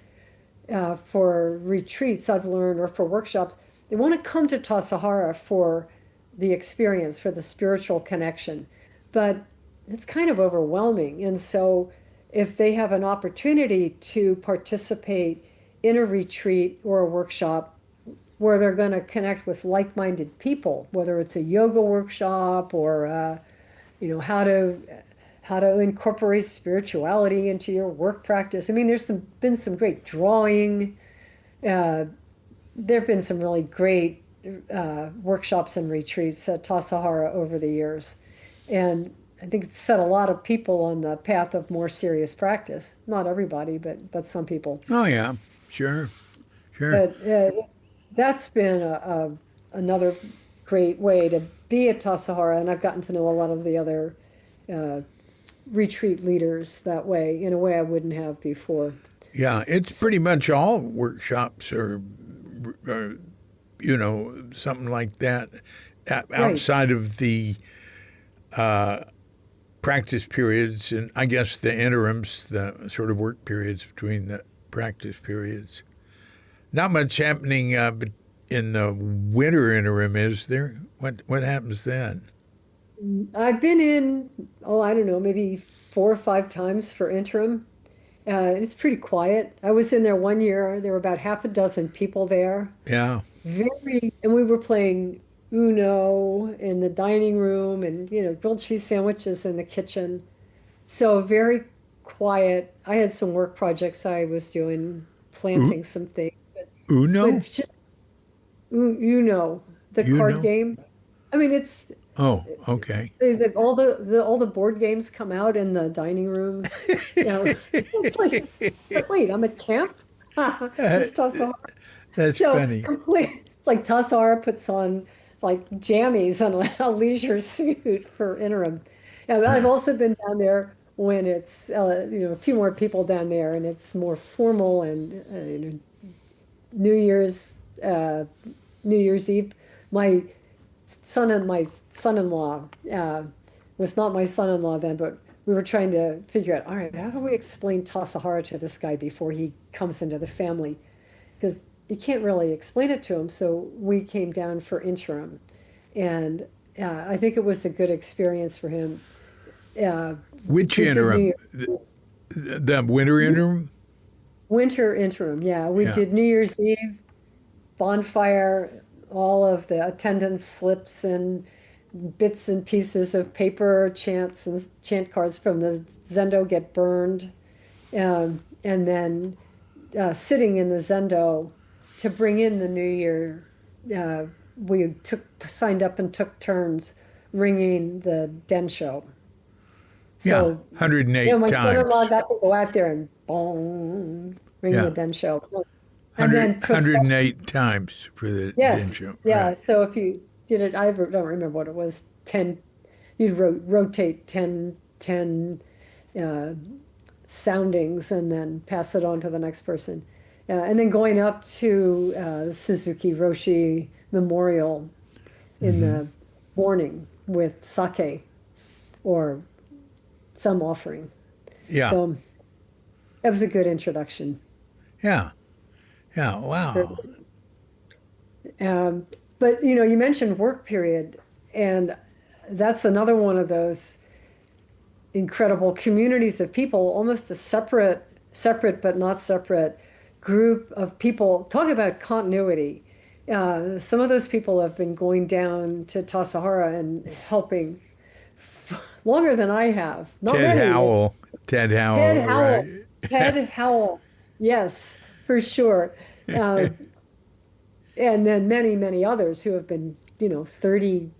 for retreats, I've learned, or for workshops, they want to come to Tassajara for the experience, for the spiritual connection. But it's kind of overwhelming. And so if they have an opportunity to participate in a retreat or a workshop where they're going to connect with like-minded people, whether it's a yoga workshop or how to incorporate spirituality into your work practice. I mean, been some great drawing. Uh, there have been some really great workshops and retreats at Tassajara over the years, and I think it's set a lot of people on the path of more serious practice. Not everybody, but some people. Oh yeah, sure, sure. But that's been another great way to be at Tassajara, and I've gotten to know a lot of the other uh, retreat leaders that way, in a way I wouldn't have before. Yeah, it's pretty much all workshops or something like that Right. outside of the practice periods and I guess the interims, the sort of work periods between the practice periods. Not much happening in the winter interim, is there? What happens then? I've been in, oh, I don't know, maybe 4 or 5 times for interim. It's pretty quiet. I was in there one year. There were about half a dozen people there. Yeah. And we were playing Uno in the dining room and, grilled cheese sandwiches in the kitchen. So very quiet. I had some work projects I was doing, U- planting some things. Uno? But just, the card Uno? game. I mean, Oh, okay. all the board games come out in the dining room. It's like, wait, I'm at camp? Uh, Just Tassajara. that's So funny. complete. It's like Tassajara puts on like jammies and a leisure suit for interim. And I've also been down there when it's a few more people down there and it's more formal and New Year's uh, New Year's Eve. My my son-in-law was not my son-in-law then, but we were trying to figure out, all right, how do we explain Tassajara to this guy before he comes into the family? Because you can't really explain it to him. So we came down for interim, and I think it was a good experience for him. Uh, Which we did New interim? Year's The winter interim? winter interim. Yeah, we Yeah. did New Year's Eve bonfire, all of the attendance slips and bits and pieces of paper chants and chant cards from the Zendo get burned. And then sitting in the Zendo to bring in the new year, uh, we signed up and took turns ringing the densho. Yeah. So, 108 my son-in-law times. got to go out there and boom, ring the Yeah. densho. And 100, then procession. 108 times for the Yes, Dinsho. yeah. Right. So if you did it, don't remember what it was, 10, you'd rotate 10 uh, soundings and then pass it on to the next person. And then going up to the Suzuki Roshi Memorial in the morning with sake or some offering. Yeah. So that was a good introduction. Yeah. Yeah. Wow. But you mentioned work period, and that's another one of those incredible communities of people, almost a separate but not separate group of people. Talk about continuity. Some of those people have been going down to Tassajara and helping longer than I have. Not Ted many. Howell. Ted Ted Howell, Howell. right. Ted Howell. Yes, for sure. Uh, and then many, many others who have been, 30,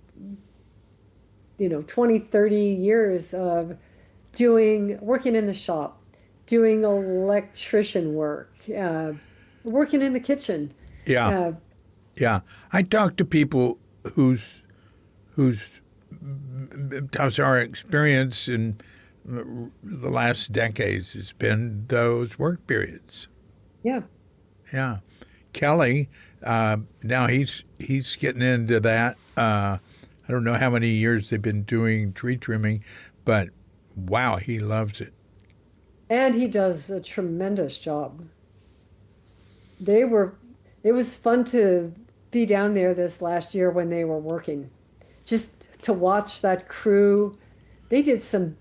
20, 30 years of working in the shop, doing electrician work, working in the kitchen. Yeah. Uh, Yeah. I talk to people whose Tassajara experience in the last decades has been those work periods. yeah. Yeah. Kelly, now he's getting into that. I don't know how many years they've been doing tree trimming, but wow, he loves it. And he does a tremendous job. They were, it was fun to be down there this last year when they were working, just to watch that crew. They did some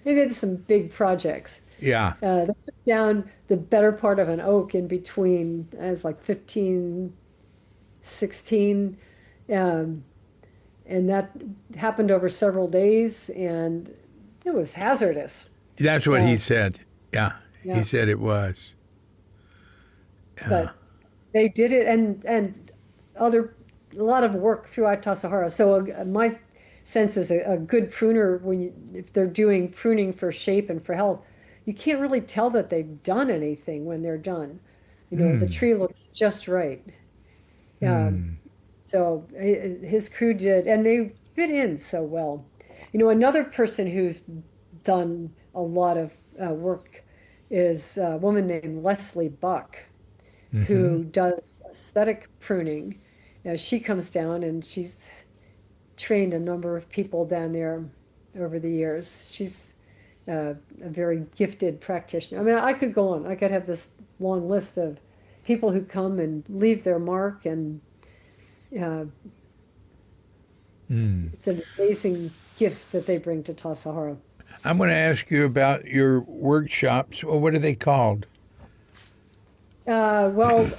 they did some big projects. Yeah. They took down the better part of an oak in between, as like 15, 16, um, and that happened over several days, and it was hazardous. That's what Uh, he said. Yeah. He yeah, said it was. but they did it, and other a lot of work throughout Tassajara. So my sense is a good pruner, if they're doing pruning for shape and for health, you can't really tell that they've done anything when they're done. The tree looks just right. Um, so his crew did, and they fit in so well. Another person who's done a lot of work is a woman named Leslie Buck, who does aesthetic pruning. She comes down and she's trained a number of people down there over the years. She's a very gifted practitioner. I mean, I could go on. I could have this long list of people who come and leave their mark, and uh, it's an amazing gift that they bring to Tassajara. I'm going to ask you about your workshops. Well, what are they called? Well,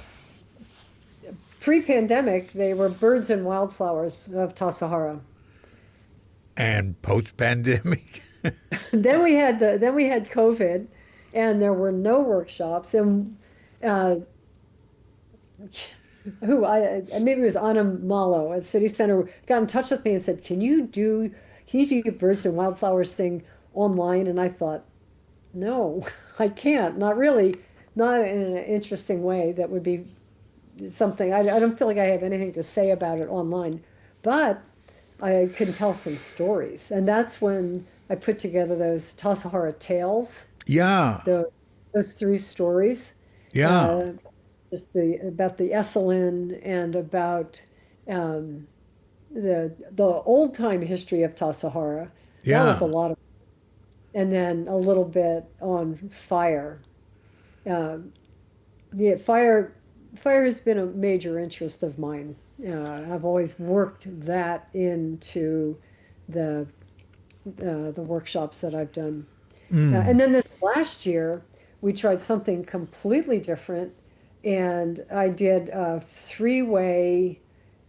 pre-pandemic, they were Birds and Wildflowers of Tassajara. And post-pandemic? Then we had COVID, and there were no workshops. And uh, maybe it was Anna Malo at City Center got in touch with me and said, can you do your Birds and Wildflowers thing online?" And I thought, no, I can't. Not really. Not in an interesting way. That would be something. I don't feel like I have anything to say about it online, but I can tell some stories. And that's when I put together those Tassajara Tales, Yeah. those three stories. Yeah. Just about the Esalen and about the old time history of Tassajara. That was a Yeah. lot of, and then a little bit on fire. Yeah, fire has been a major interest of mine. I've always worked that into the the workshops that I've done. And then this last year, we tried something completely different, and I did a three-way.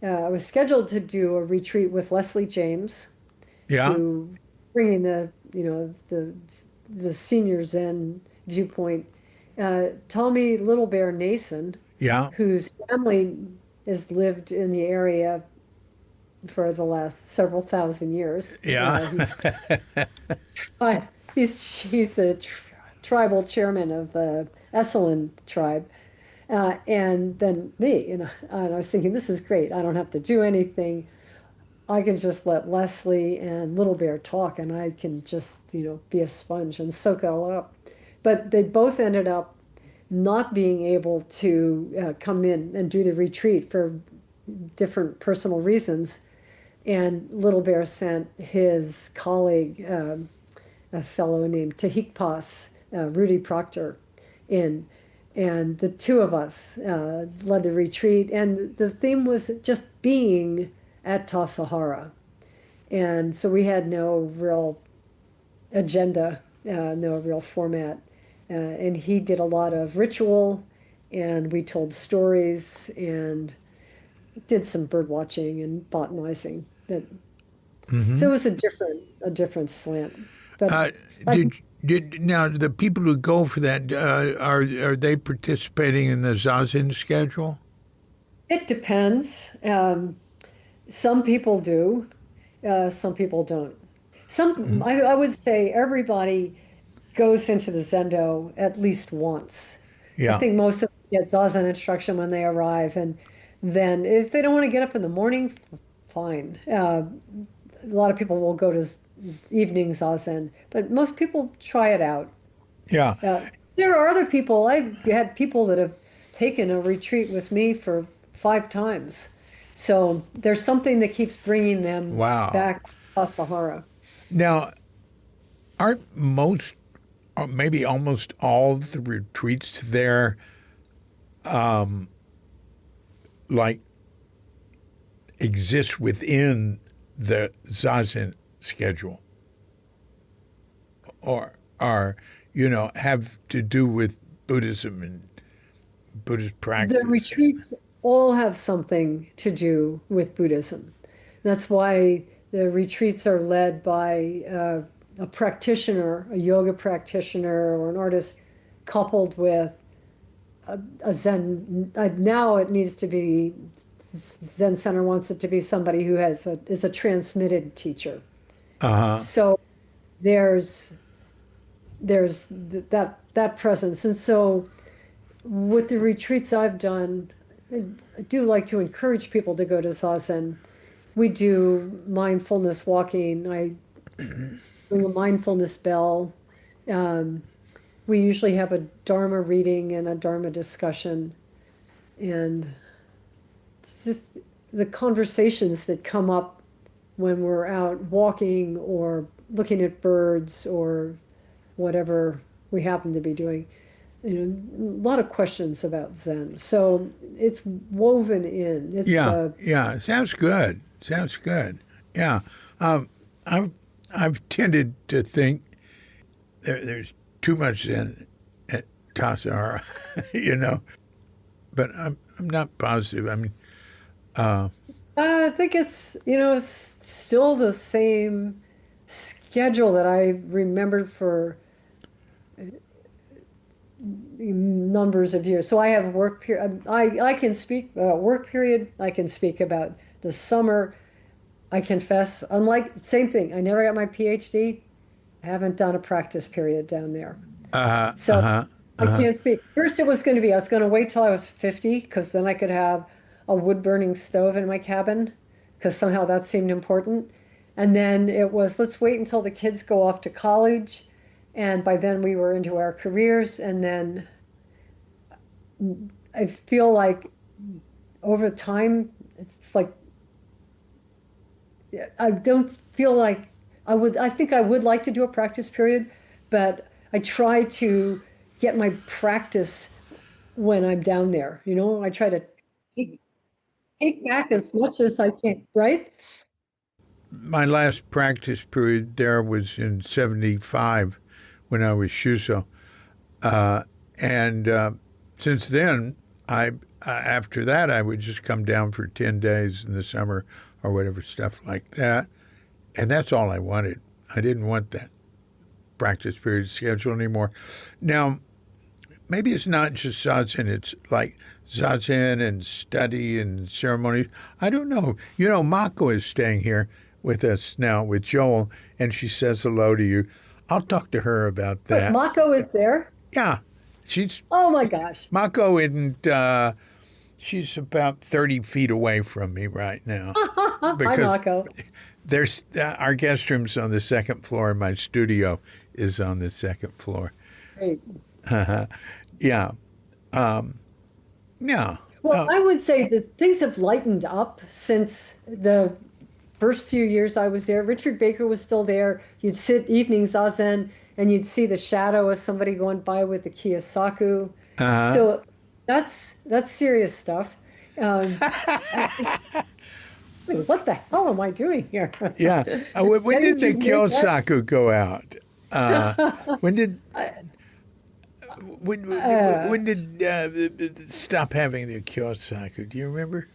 I was scheduled to do a retreat with Leslie James, Yeah. who bringing the senior Zen viewpoint. Tommy Little Bear Nason, Yeah. whose family has lived in the area for the last several thousand years. Yeah. He's the tribal chairman of the Esalen tribe. And then me, and I was thinking, this is great. I don't have to do anything. I can just let Leslie and Little Bear talk, and I can just, be a sponge and soak it all up. But they both ended up not being able to come in and do the retreat for different personal reasons. And Little Bear sent his colleague, a fellow named Tahikpas, Rudy Proctor, in. And the two of us led the retreat. And the theme was just being at Tassajara. And so we had no real agenda, no real format. And he did a lot of ritual, and we told stories and did some bird watching and botanizing. So it was a different slant. But Did now the people who go for that are they participating in the Zazen schedule? it depends. Some people do, some people don't. I would say everybody goes into the Zendo at least once. I Yeah. think most of them get Zazen instruction when they arrive, and then if they don't want to get up in the morning, fine. A lot of people will go to evening Zazen, but most people try it out. Yeah. There are other people. I've had people that have taken a retreat with me for 5 times. So there's something that keeps bringing them Wow. back to Sahara. Now, aren't most, or maybe almost all the retreats there, like exist within the Zazen schedule? are have to do with Buddhism and Buddhist The practice? retreats all have something to do with Buddhism. That's why the retreats are led by a practitioner, a yoga practitioner, or an artist, coupled with a Zen. Now it needs to be, Zen Center wants it to be somebody who is a transmitted teacher. Uh-huh. So there's that presence, and so with the retreats I've done, I do like to encourage people to go to Zazen. We do mindfulness walking. I ring a mindfulness bell. Um, we usually have a Dharma reading and a Dharma discussion. And it's just the conversations that come up when we're out walking or looking at birds or whatever we happen to be doing. A lot of questions about Zen. So it's woven in. It's Yeah. Sounds good. Sounds good. Yeah. Um, I've I've tended to think there's too much Zen at Tassajara, but I'm not positive. I mean, I think it's still the same schedule that I remembered for numbers of years. So I have a work period. I can speak about work period. I can speak about the summer. I confess, unlike, same thing, I never got my PhD. I haven't done a practice period down there. So I can't speak. First it was going to be, I was going to wait till I was 50 because then I could have a wood burning stove in my cabin because somehow that seemed important. And then it was, let's wait until the kids go off to college. And by then we were into our careers. And then I feel like over time, it's like, I don't feel like I think I would like to do a practice period, but I try to get my practice when I'm down there. I try to take, take back as much as I can, right? my last practice period there was in '75 when I was Shuso. And since then, after that, I would just come down for 10 days in the summer or whatever, stuff like that. And that's all I wanted. I didn't want that practice period schedule anymore. Now, maybe it's not just zazen, it's like zazen and study and ceremonies. I don't know. Mako is staying here with us now with Joel, and she says hello to you. I'll talk to her about But that. Mako is there. Yeah, she's Oh my gosh. Mako isn't. She's about 30 feet away from me right now Hi, because Mako. there's our guest room's on the second floor, and my studio is on the second floor. Great. Yeah, yeah. Well, I would say that things have lightened up since the first few years I was there. Richard Baker was still there. You'd sit evening zazen and you'd see the shadow of somebody going by with the kiyosaku. So that's serious stuff. Wait, what the hell am I doing here? Yeah. When did the Getting too late, right? Kyosaku go out? When did when did stop having the Kyosaku? Do you remember?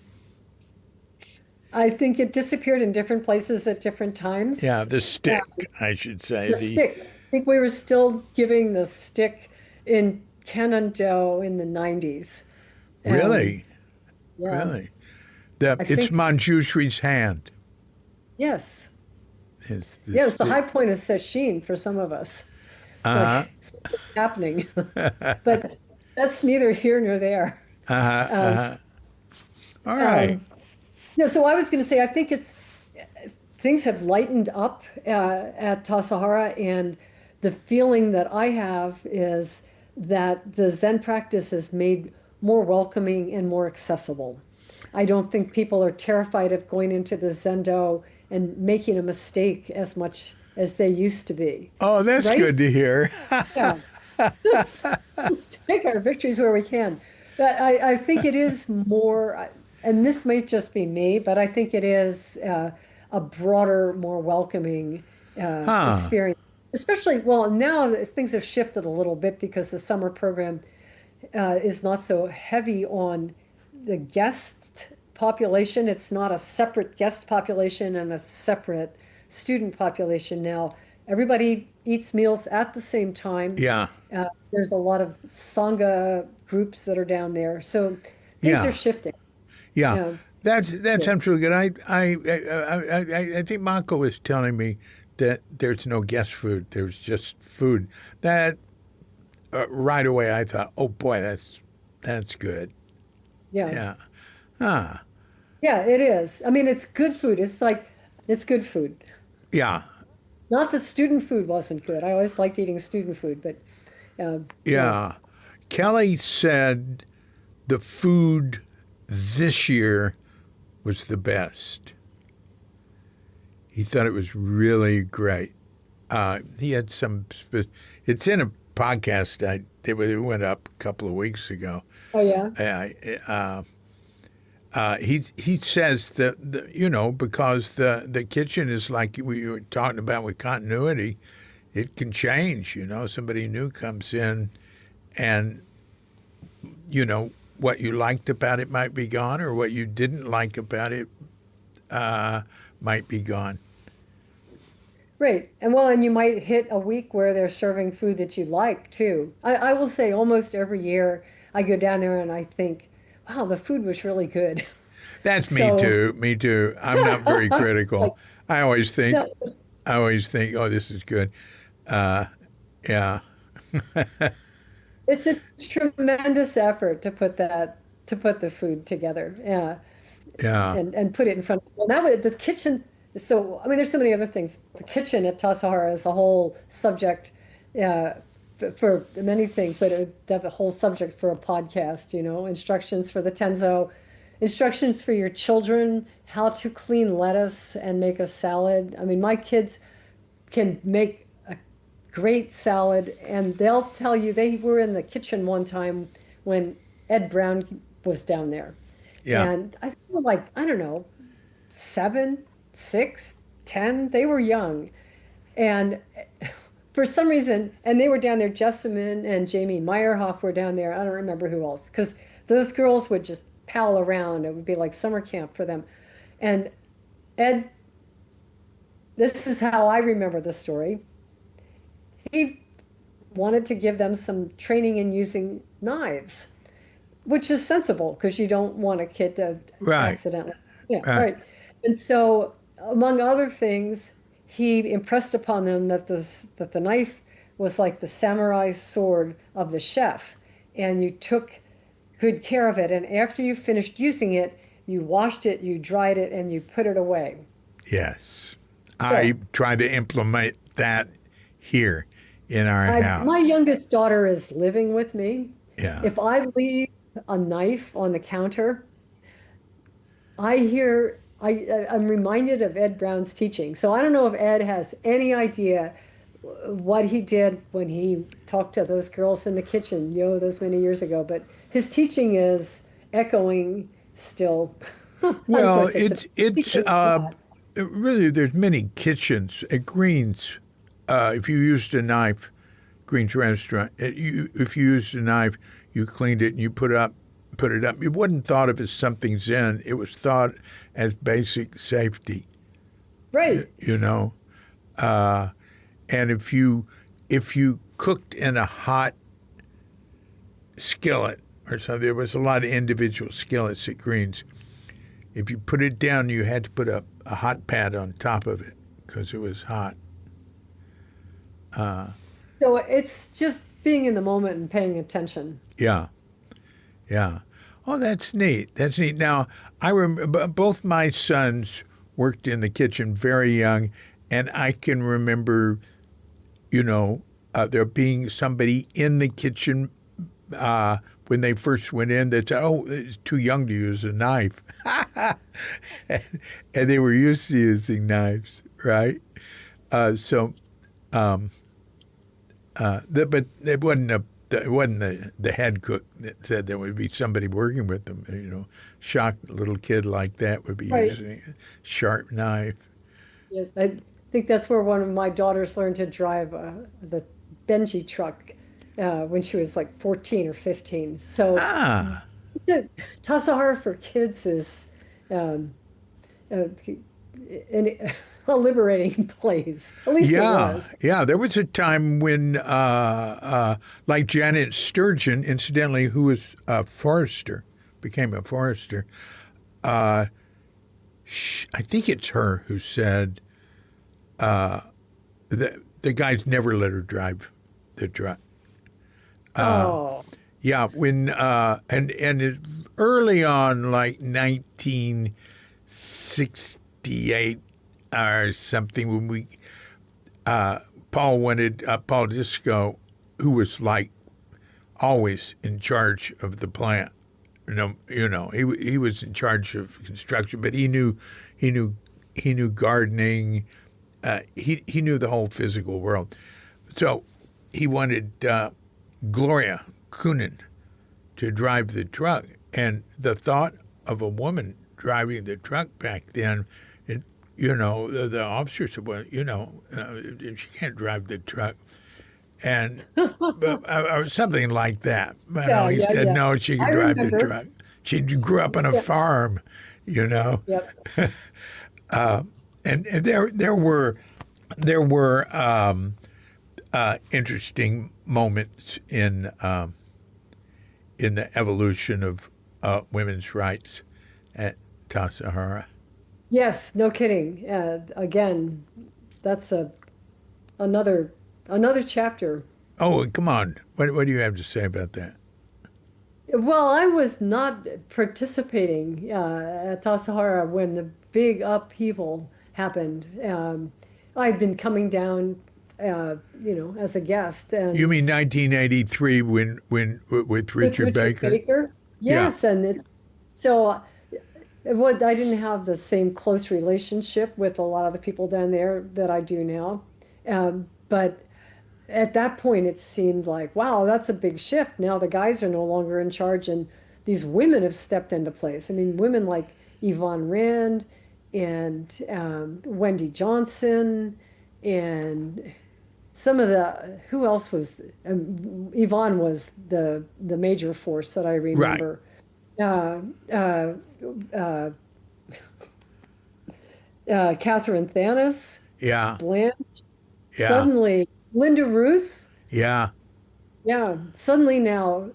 I think it disappeared in different places at different times. Yeah, the stick, I should say. The stick. I think we were still giving the stick in Kannon-do in the 90s. Really? Yeah. Really? I It's think, Manjushri's hand. yes. It's the Yeah, it's the stick. high point of sashimi for some of us. It's Uh-huh. like something's happening. But that's neither here nor there. All right. No, so I was going to say, I think things have lightened up at Tassajara, and the feeling that I have is that the Zen practice is made more welcoming and more accessible. I don't think people are terrified of going into the Zendo and making a mistake as much as they used to be. Oh, that's Right? good to hear. Yeah. Let's take our victories where we can. But I think it is more, and this might just be me, but I think it is a broader, more welcoming Huh. experience especially, well, now things have shifted a little bit because the summer program is not so heavy on the guest population. It's not a separate guest population and a separate student population now. Everybody eats meals at the same time. Yeah, There's a lot of Sangha groups that are down there. So things are yeah, shifting. yeah. Yeah. That's Good. absolutely good. I think Mako was telling me that there's no guest food. There's just food. That right away I thought, oh boy, that's good. Yeah. Yeah. Ah. Yeah, it is. I mean, it's good food. It's like, it's good food. Yeah. Not that student food wasn't good. I always liked eating student food, but yeah. Yeah. Kelly said the food this year was the best. He thought it was really great. He had some. It's in a podcast it went up a couple of weeks ago. Oh, yeah. He says that because the kitchen is like we were talking about with continuity, it can change. Somebody new comes in, and what you liked about it might be gone, or what you didn't like about it might be gone. Right. And well, and you might hit a week where they're serving food that you like too. I will say almost every year I go down there and I think, wow, the food was really good. That's me So, too. Me too. I'm not very like, critical. I always think, no, oh, this is good. Uh, yeah, it's a tremendous effort to put the food together. Yeah. yeah, And put it in front of people. Now the kitchen, so I mean, there's so many other things. The kitchen at Tassajara is a whole subject uh, for many things, but it would have a whole subject for a podcast, instructions for the Tenzo, instructions for your children, how to clean lettuce and make a salad. I mean, my kids can make a great salad, and they'll tell you they were in the kitchen one time when Ed Brown was down there. yeah, And I feel like, I don't know, 7, 6, 10, they were young. And for some reason, and they were down there, Jessamine and Jamie Meyerhoff were down there. I don't remember who else, because those girls would just pal around. It would be like summer camp for them. And Ed, this is how I remember the story. He wanted to give them some training in using knives, which is sensible because you don't want a kid to right, accidentally. Yeah, right, right. And so, among other things, he impressed upon them that the knife was like the samurai sword of the chef, and you took good care of it. And after you finished using it, you washed it, you dried it, and you put it away. yes. I So, try to implement that here in our my house. youngest daughter is living with me. Yeah, If I leave a knife on the counter, I hear I'm reminded of Ed Brown's teaching. So I don't know if Ed has any idea what he did when he talked to those girls in the kitchen, those many years ago. But his teaching is echoing still. Of well, course, it's a it's teaching of God. really there's many kitchens at Greens. If you used a knife, Green's restaurant, if you used a knife, you cleaned it and you put it up. It wasn't thought of as something zen. It was thought as basic safety. Right. You know, and if you cooked in a hot skillet or something, there was a lot of individual skillets at Greens. If you put it down, you had to put a hot pad on top of it because it was hot. So it's just being in the moment and paying attention. Yeah, yeah. Oh, that's neat. That's neat. Now, I remember both my sons worked in the kitchen very young, and I can remember, there being somebody in the kitchen when they first went in that said, "Oh, it's too young to use a knife," and, and they were used to using knives, right? So, but it wasn't the head cook that said there would be somebody working with them. Shocked little kid like that would be Right. using a sharp knife. Yes. think that's where one of my daughters learned to drive the Benji truck when she was like 14 or 15. So Ah, the Tassajara for kids is um, uh, an, a liberating place. At least it yeah, was. yeah. There was a time when, like Janet Sturgeon, incidentally, who was a forester, became a forester. Uh, I think it's her who said the guys never let her drive the truck. Oh, Yeah, when and it, early on, like 1968 or something, when we Paul Disco, who was like always in charge of the plant. He was in charge of construction, but he knew he knew gardening. He knew the whole physical world. So he wanted Gloria Coonan to drive the truck, and the thought of a woman driving the truck back then, the officer said, well, she can't drive the truck. And something like that. yeah, He yeah, said yeah. no, she I could drive the remember. truck. She grew up on a Yeah, farm, you know, yep. and there were interesting moments in the evolution of women's rights at Tassajara. Yes, no kidding. Again, that's another another chapter. Oh, come on! What do you have to say about that? Well, I was not participating at Tassajara when the big upheaval happened. I'd been coming down, as a guest, You and mean 1983 when with with Richard Richard Baker? Baker. Yeah. Yes, and it's so what I didn't have the same close relationship with a lot of the people down there that I do now. But at that point, it seemed like, wow, that's a big shift. Now the guys are no longer in charge, and these women have stepped into place. I mean, women like Yvonne Rand and Wendy Johnson and some of the who else was Yvonne was the major force that I Right. remember. Uh, uh, uh, Catherine Thanis, Yeah. Blanche, Yeah. suddenly Linda Ruth. Yeah. Yeah, suddenly now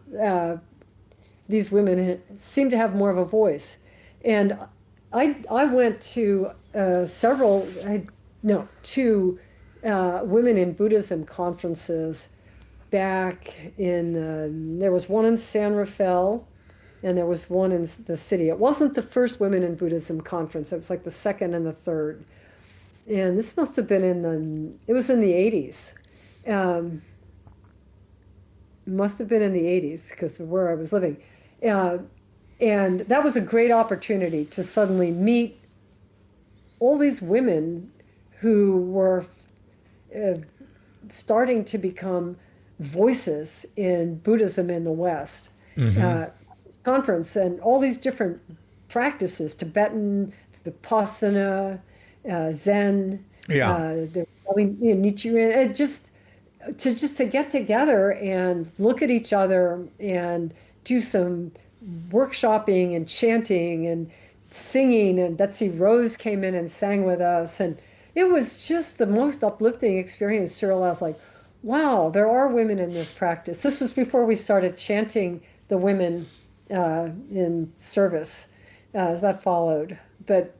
these women seem to have more of a voice. And I went to several, no, two women in Buddhism conferences back in, there was one in San Rafael and there was one in the city. It wasn't the first Women in Buddhism conference, it was like the second and the third. And this must have been it was in the 80s. Um, must have been in the 80s because of where I was living. Uh, and that was a great opportunity to suddenly meet all these women who were uh, starting to become voices in Buddhism in the West. This conference and all these different practices, Tibetan, Vipassana, Zen, Yeah. Nichiren, just to get together and look at each other and do some workshopping and chanting and singing. And Betsy Rose came in and sang with us. And it was just the most uplifting experience, Cyril. I was like, wow, there are women in this practice. This was before we started chanting the women in service that followed. But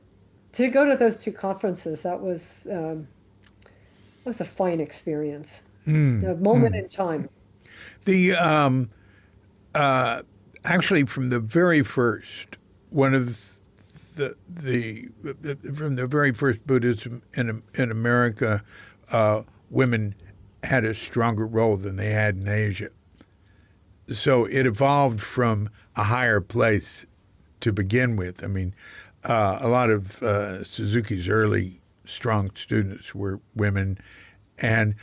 to go to those two conferences, that was a fine experience, a moment in time. The actually from the very first one of the from the very first Buddhism in America, women had a stronger role than they had in Asia. So it evolved from a higher place to begin with. I mean, a lot of Suzuki's early strong students were women, and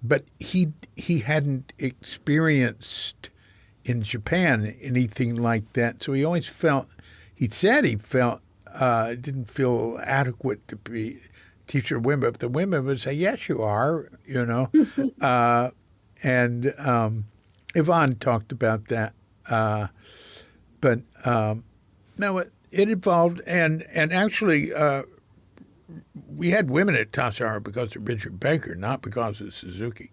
but he hadn't experienced in Japan anything like that. So he always felt. He said he felt didn't feel adequate teacher of women, but the women would say, yes, you are, you know. Uh, and Yvonne talked about that. But no, it evolved. And actually, we had women at Tassajara because of Richard Baker, not because of Suzuki.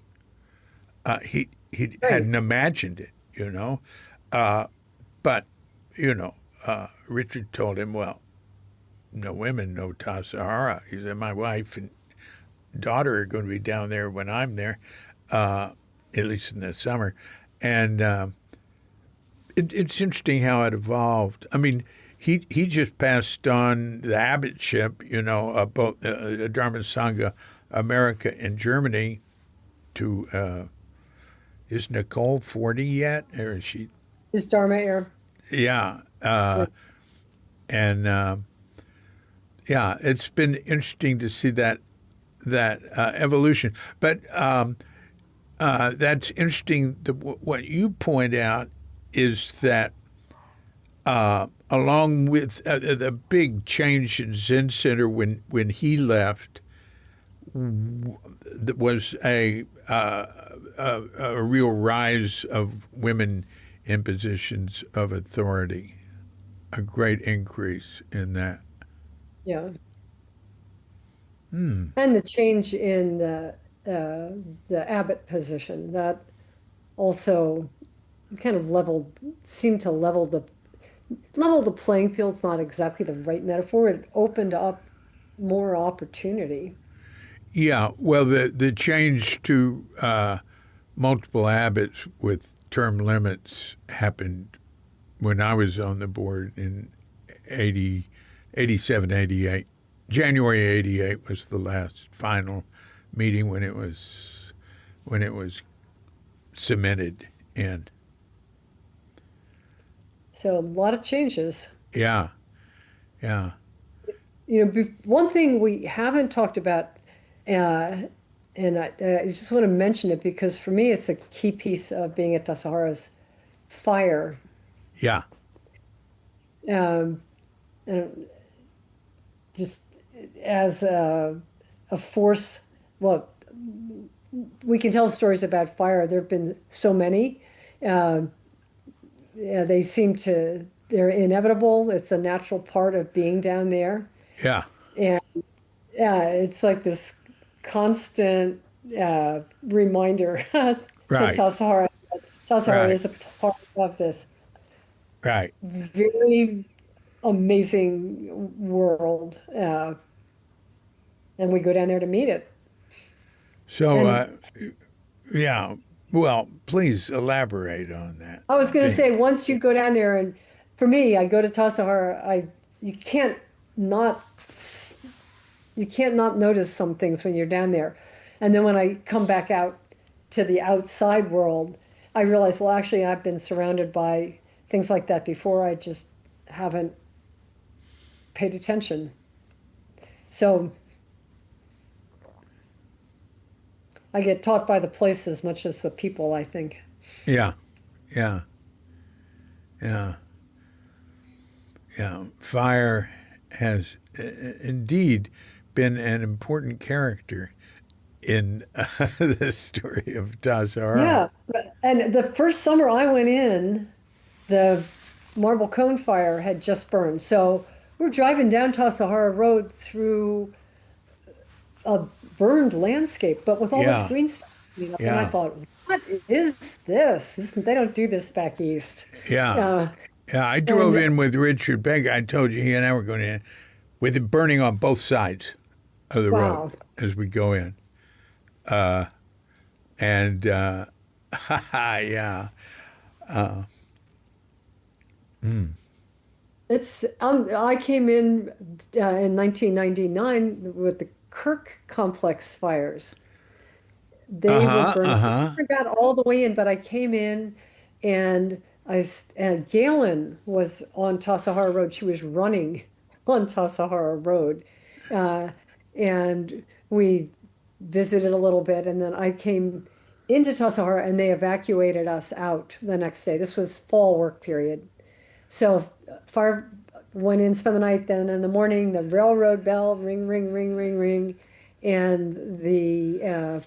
He Right. hadn't imagined it, you know. But, you know, Richard told him, well, no women, no Tassajara. He said, my wife and daughter are going to be down there when I'm there, at least in the summer. And it's interesting how it evolved. I mean, he just passed on the abbotship, you know, of both Dharma Sangha America and Germany to, is Nicole 40 yet? Or is she? His Dharma air. Yeah. And yeah, it's been interesting to see that evolution. But that's interesting. What you point out is that along with the big change in Zen Center when he left was a real rise of women in positions of authority, a great increase in that. Yeah. And the change in the abbot position that also kind of seemed to level the playing field's not exactly the right metaphor. It opened up more opportunity. Yeah, well, the change to multiple abbots with term limits happened when I was on the board in 80, 87, 88. January 88 was the last final meeting when it was cemented in. So a lot of changes. Yeah, yeah, You know, one thing we haven't talked about, and I just want to mention it because for me it's a key piece of being at Tassajara's fire. yeah, Um, and just as a force, well, we can tell stories about fire. There have been so many. Uh, yeah, they're inevitable. It's a natural part of being down there. yeah, And yeah, it's like this constant reminder to right, Tassajara. Tassajara right, is a part of this right. very amazing world. And we go down there to meet it. So, And yeah, well, please elaborate on that. I was going to Thing. say, once you go down there, and for me, I go to Tassajara, you can't not you can't not notice some things when you're down there. And then when I come back out to the outside world, I realize, well, actually, I've been surrounded by things like that before. I just haven't paid attention. So I get taught by the place as much as the people, I think. Yeah, yeah, yeah, yeah. Fire has indeed been an important character in the story of Tassajara. Yeah. And the first summer I went in, the marble cone fire had just burned. So we're driving down Tassajara Road through a burned landscape, but with all this Yeah, green stuff. And I yeah, thought, what is this? They don't do this back east. yeah. Uh, Yeah, I drove and in with Richard Begg. I told you he and I were going in with it burning on both sides of the road wow, as we go in. And yeah, I came in 1999 with the Kirk complex fires. They were uh-huh, burning. I uh-huh. never got all the way in, but I came in and and Galen was on Tassajara Road. She was running on Tassajara Road. Uh, and we visited a little bit. And then I came into Tassajara and they evacuated us out the next day. This was fall work period. So fire went in, spent the night. Then in the morning, the railroad bell, ring, ring, ring, ring, ring, and the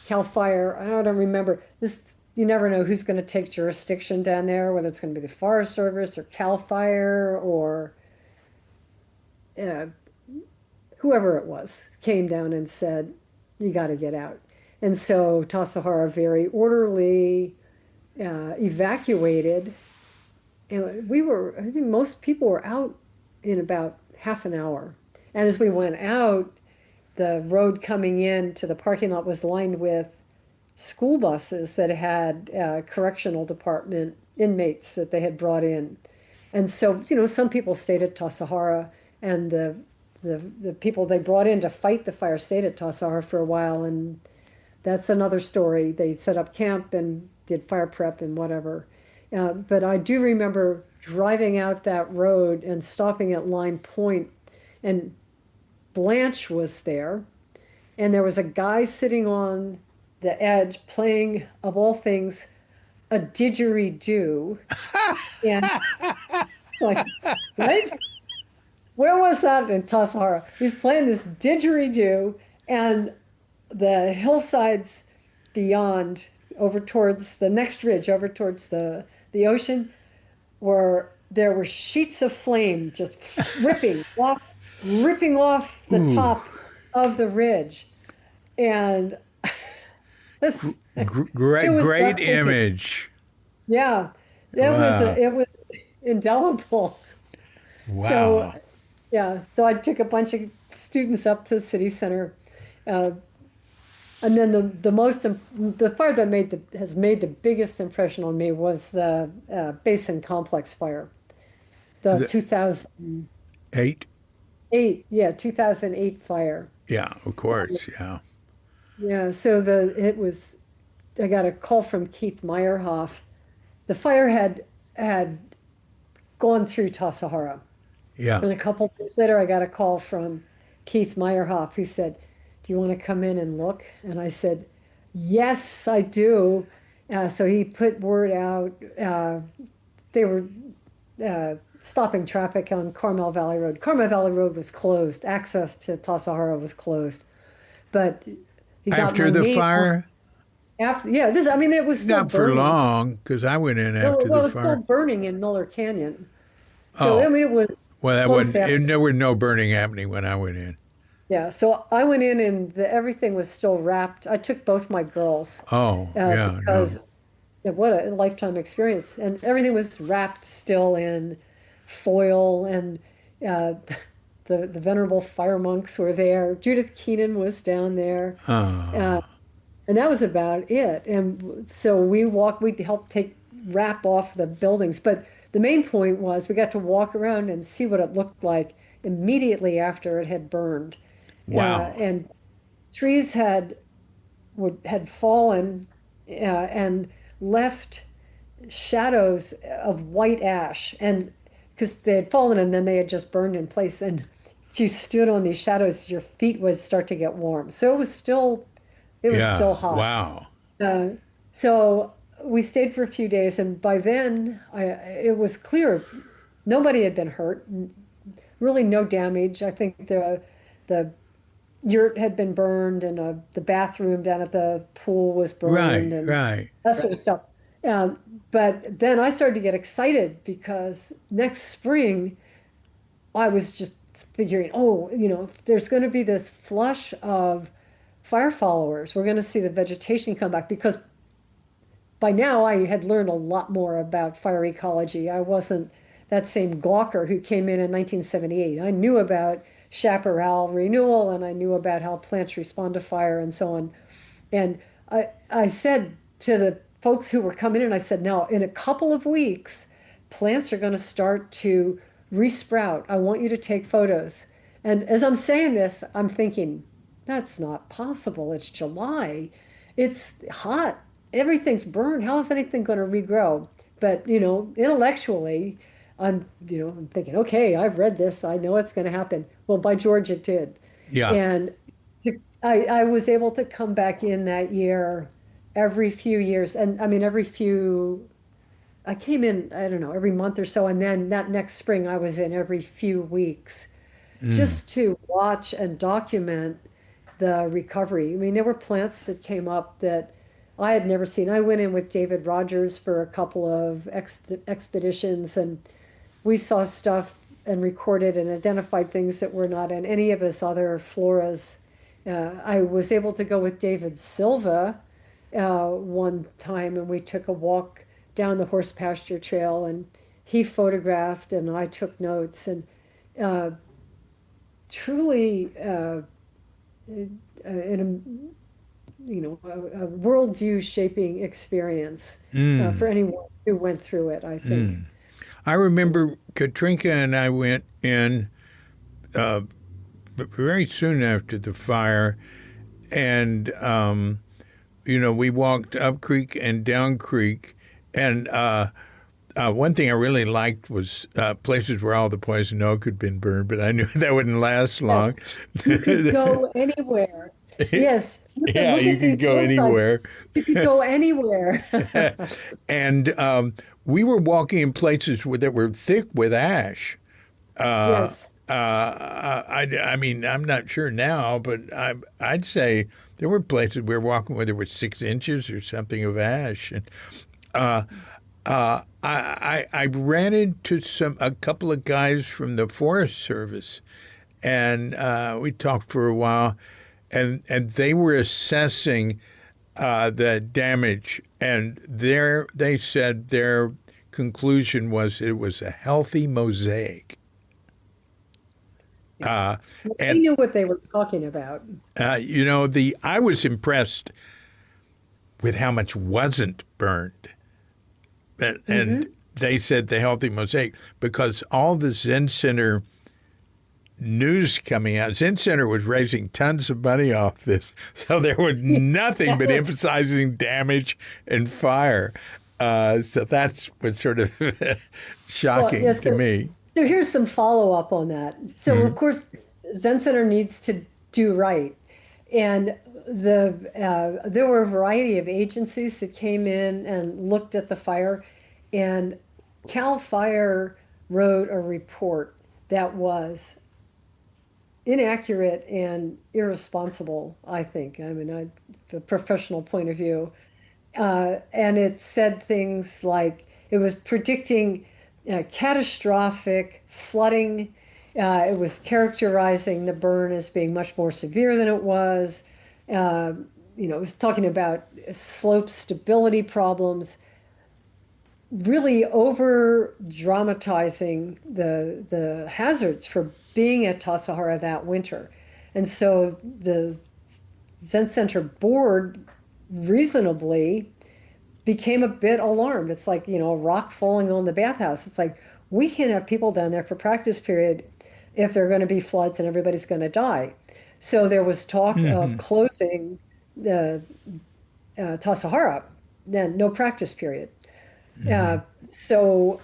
Cal Fire. I don't remember this. You never know who's going to take jurisdiction down there, whether it's going to be the Forest Service or Cal Fire or uh, whoever it was, came down and said, "You got to get out." And so Tassajara very orderly evacuated. And I think most people were out in about half an hour. And as we went out, the road coming in to the parking lot was lined with school buses that had correctional department inmates that they had brought in. And so, some people stayed at Tassajara, and the people they brought in to fight the fire stayed at Tassajara for a while. And that's another story. They set up camp and did fire prep and whatever. But I do remember driving out that road and stopping at Lime Point, and Blanche was there, and there was a guy sitting on the edge playing, of all things, a didgeridoo. And like, right? Where was that in Tassajara? He's playing this didgeridoo, and the hillsides beyond, over towards the next ridge, over towards the ocean, where there were sheets of flame just ripping off the top of the ridge. And this, great image. Yeah, it was indelible. Wow. So, yeah, so I took a bunch of students up to the city center. And then the fire that has made the biggest impression on me was the Basin Complex fire, the 2008, 2008 fire. Yeah, of course, yeah. Yeah, so I got a call from Keith Meyerhoff. The fire had gone through Tassajara. Yeah. And a couple of days later, I got a call from Keith Meyerhoff, who said, "Do you want to come in and look?" And I said, "Yes, I do." So he put word out. They were stopping traffic on Carmel Valley Road. Carmel Valley Road was closed. Access to Tassajara was closed. But he got After my the name fire? it was still Not for burning. long, because I went in after Well, it the was still fire. burning in Miller Canyon. So, Oh, it was well, that close wasn't. after. There was no burning happening when I went in. Yeah, so I went in and everything was still wrapped. I took both my girls Oh, yeah, no. because what a lifetime experience. And everything was wrapped still in foil, and uh, the venerable fire monks were there. Judith Keenan was down there. Oh, And that was about it. And so we helped wrap off the buildings. But the main point was we got to walk around and see what it looked like immediately after it had burned. wow. And trees had fallen and left shadows of white ash, and because they had fallen and then they had just burned in place. And if you stood on these shadows, your feet would start to get warm. So it was still hot. Wow. Uh, so we stayed for a few days, and by then it was clear nobody had been hurt, really no damage. I think the yurt had been burned, and the bathroom down at the pool was burned, Right, and right. that sort of stuff. But then I started to get excited because next spring I was just figuring, there's going to be this flush of fire followers. We're going to see the vegetation come back, because by now I had learned a lot more about fire ecology. I wasn't that same gawker who came in 1978. I knew about chaparral renewal, and I knew about how plants respond to fire and so on. And I said to the folks who were coming in, I said, now in a couple of weeks, plants are going to start to resprout. I want you to take photos. And as I'm saying this, I'm thinking, that's not possible. It's July. It's hot. Everything's burned. How is anything going to regrow? But, intellectually, I'm thinking, okay, I've read this. I know it's going to happen. Well, by George, it did. Yeah. And I was able to come back in that year every few years. And I mean, every few I came in, I don't know, every month or so, and then that next spring I was in every few weeks Mm. just to watch and document the recovery. I mean, there were plants that came up that I had never seen. I went in with David Rogers for a couple of expeditions, and we saw stuff and recorded and identified things that were not in any of his other floras. I was able to go with David Silva one time, and we took a walk down the horse pasture trail, and he photographed, and I took notes, and uh, truly in a worldview shaping experience for Mm. anyone who went through it, I think. Mm. I remember Katrinka and I went in uh, very soon after the fire, and we walked up creek and down creek, and one thing I really liked was places where all the poison oak had been burned, but I knew that wouldn't last Yeah, long. you could go anywhere. Yes, Yeah, look you at could these go hillsides. anywhere. You could go anywhere. And we were walking in places that were thick with ash. Yes. I mean, I'm not sure now, but I'd say there were places we were walking where there were 6 inches or something of ash. And uh, I ran into a couple of guys from the Forest Service, and we talked for a while, and they were assessing the damage, and they said their conclusion was it was a healthy mosaic. Yeah. Uh, They and knew what they were talking about. the I was impressed with how much wasn't burned, and Hmm. they said the healthy mosaic because all the Zen Center news coming out. Zen Center was raising tons of money off this, so there was nothing but Yes. emphasizing damage and fire. So that's was sort of Well, shocking yes. to me. So here's some follow up on that. So of Mm. course, Zen Center needs to do right, and there were a variety of agencies that came in and looked at the fire, and Cal Fire wrote a report that was inaccurate and irresponsible, I think. I mean, a professional point of view. And it said things like it was predicting catastrophic flooding. It was characterizing the burn as being much more severe than it was. Uh, it was talking about slope stability problems, really over dramatizing the hazards for being at Tassajara that winter. And so the Zen Center board reasonably became a bit alarmed. It's like, a rock falling on the bathhouse. It's like, we can't have people down there for practice period if there are going to be floods and everybody's going to die. So there was talk of Mhm. closing the Tassajara, then no practice period. Uh, Mhm. so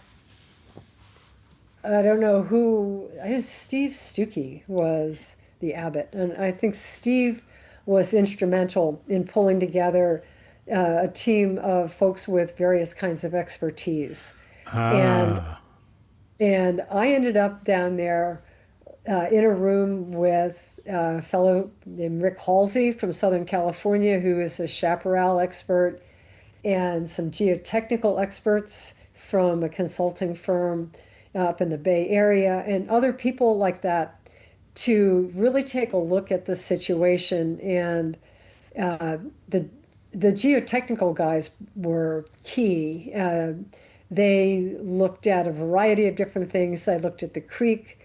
I don't know who, I think Steve Stuckey was the abbot. And I think Steve was instrumental in pulling together a team of folks with various kinds of expertise. And Ah. and I ended up down there in a room with a fellow named Rick Halsey from Southern California, who is a chaparral expert, and some geotechnical experts from a consulting firm up in the Bay Area, and other people like that to really take a look at the situation. And uh, the the geotechnical guys were key. They looked at a variety of different things. They looked at the creek.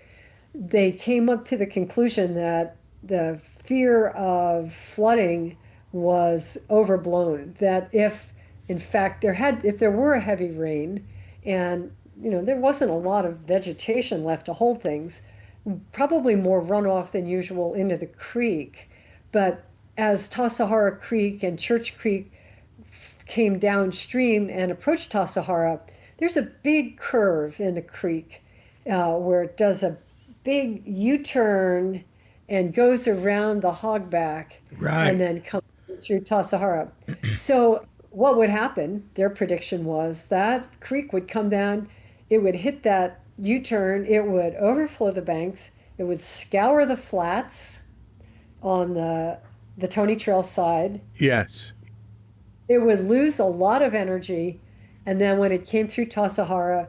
They came up to the conclusion that the fear of flooding was overblown. That if, in fact, if there were a heavy rain, and there wasn't a lot of vegetation left to hold things, probably more runoff than usual into the creek. But as Tassajara Creek and Church Creek came downstream and approached Tassajara, there's a big curve in the creek where it does a big U-turn and goes around the hogback and Right. then comes through Tassajara. So what would happen, their prediction was that creek would come down, it would hit that U-turn, it would overflow the banks, it would scour the flats on the Tony Trail side. Yes. It would lose a lot of energy, and then when it came through Tassajara,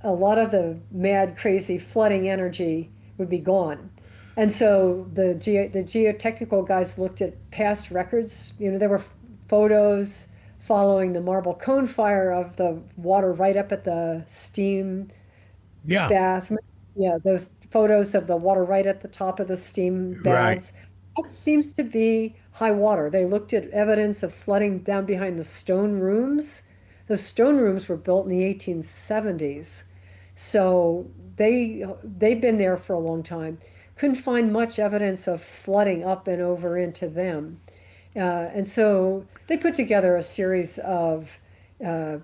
a lot of the mad, crazy flooding energy would be gone. And so the geotechnical guys looked at past records. There were photos following the marble cone fire of the water right up at the steam Yeah. bath. Yeah, those photos of the water right at the top of the steam Right. baths. That seems to be high water. They looked at evidence of flooding down behind the stone rooms. The stone rooms were built in the 1870s. So they've been there for a long time. Couldn't find much evidence of flooding up and over into them. And so they put together a series of uh,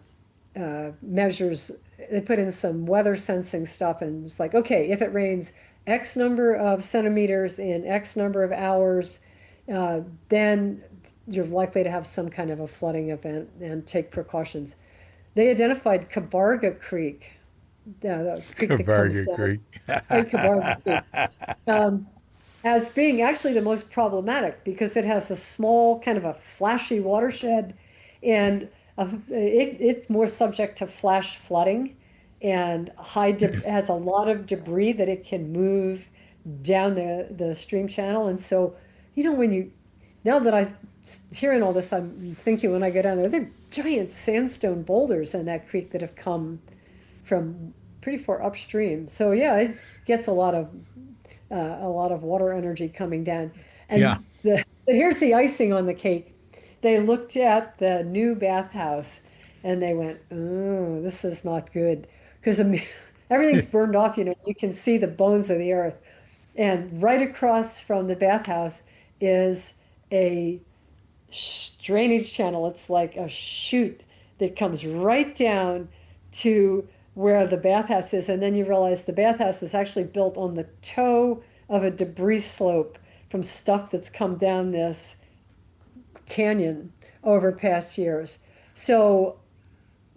measures. They put in some weather sensing stuff and it's like, okay, if it rains X number of centimeters in X number of hours, then you're likely to have some kind of a flooding event and take precautions. They identified Kabarga Creek, the creek that comes Cabarga down, Creek. Great Kabarga Creek, um, as being actually the most problematic because it has a small, kind of a flashy watershed, and it's more subject to flash flooding and has a lot of debris that it can move down the stream channel. And so, when now that I'm hearing all this, I'm thinking when I go down there are giant sandstone boulders in that creek that have come from pretty far upstream. So yeah, it gets a lot of water energy coming down. Yeah. And but here's the icing on the cake. They looked at the new bathhouse and they went, "Oh, this is not good," because everything's burned off. You can see the bones of the earth, and right across from the bathhouse is a drainage channel. It's like a chute that comes right down to where the bathhouse is. And then you realize the bathhouse is actually built on the toe of a debris slope from stuff that's come down this canyon over past years. So,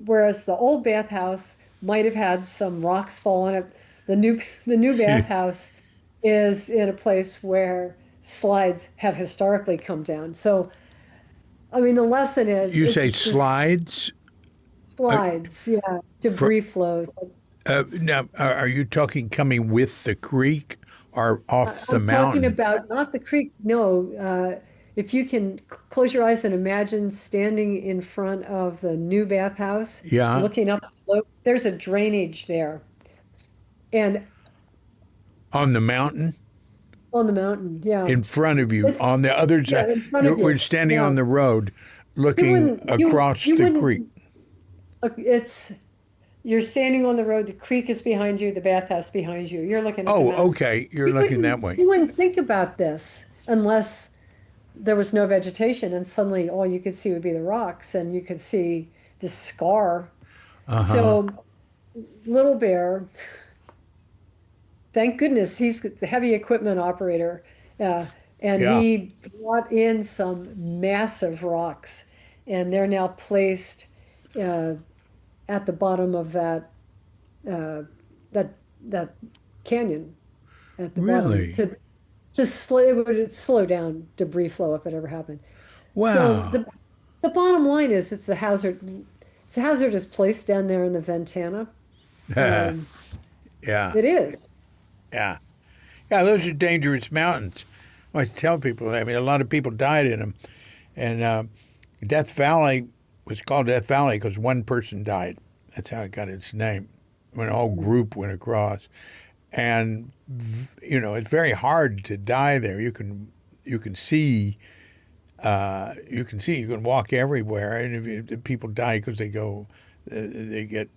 whereas the old bathhouse might have had some rocks fall on it, the new bathhouse is in a place where slides have historically come down. So, I mean, the lesson is You it's say just slides? slides, yeah, For, debris flows. now, are you talking coming with the creek or off the I'm talking mountain? about not the creek. No, if you can close your eyes and imagine standing in front of the new bathhouse, Yeah. looking up the slope, there's a drainage there. And On the mountain? on the mountain, yeah. In front of you. It's On the other yeah, side. in front of We're you. standing Yeah. on the road You looking wouldn't across you the creek. wouldn't it's you're standing on the road, the creek is behind you, the bathhouse behind you. You're looking at the Oh, mountain. okay. You're looking that way. You wouldn't think about this unless there was no vegetation and suddenly all you could see would be the rocks and you could see the scar. Uh-huh. So Little Bear, thank goodness he's the heavy equipment operator, uh, and Yeah. he brought in some massive rocks, and they're now placed uh, at the bottom of uh, that that canyon at the bottom Really? to it would slow down debris flow if it ever happened. So Wow. the bottom line is it's a hazard. It's a hazardous place down there in the Ventana. Um, Yeah. it is. Yeah. Yeah, those are dangerous mountains. I always tell people, I mean, a lot of people died in them. And Death Valley was called Death Valley because one person died. That's how it got its name, when a whole group went across. And, it's very hard to die there. You can see, you can walk everywhere. And if people die because they get,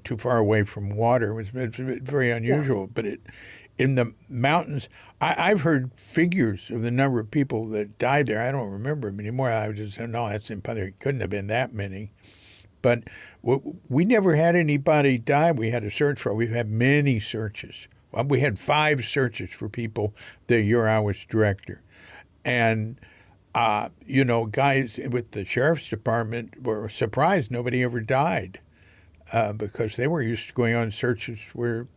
too far away from water. It's very Yeah. unusual. But in the mountains, I've heard figures of the number of people that died there. I don't remember them anymore. I was just saying, no, that's impossible. It couldn't have been that many. But we never had anybody die. We had a search for it. We've had many searches. Well, we had 5 searches for people the year I was director. And Guys with the sheriff's department were surprised nobody ever died because they were used to going on searches where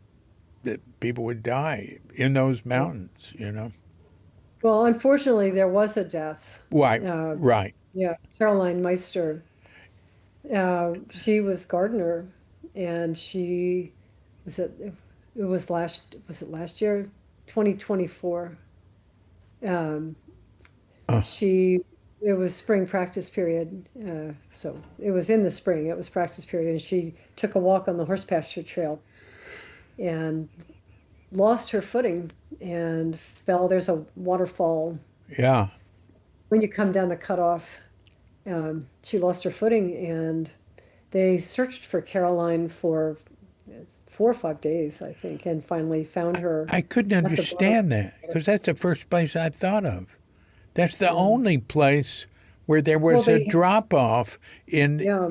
that people would die in those mountains. Well, unfortunately, there was a death. Right, Uh, right. yeah, Caroline Meister. She was gardener, and she was was it last year, 2024. Um, Uh, she it was spring practice period, so it was in the spring. It was practice period, and she took a walk on the horse pasture trail and lost her footing and fell. There's a waterfall yeah. when you come down the cutoff. She lost her footing, and they searched for Caroline for 4 or 5 days, I think, and finally found her I couldn't at the bottom. understand that because that's the first place I thought of. That's the Yeah. only place where there Well, was a drop off yeah,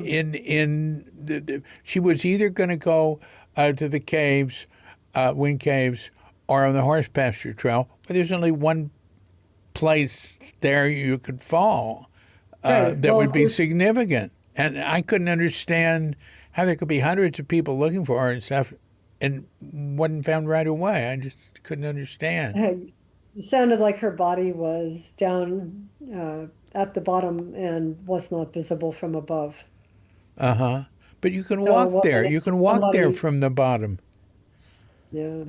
she was either going to go to the caves, wind caves, or on the horse pasture trail, but there's only one place there you could fall right. that Well, would of be course, significant. And I couldn't understand how there could be hundreds of people looking for her and stuff and wasn't found right away. I just couldn't understand. it sounded like her body was down at the bottom and was not visible from above. Uh-huh. But you can So it walk there. wasn't You can walk there somebody, from the bottom. yeah.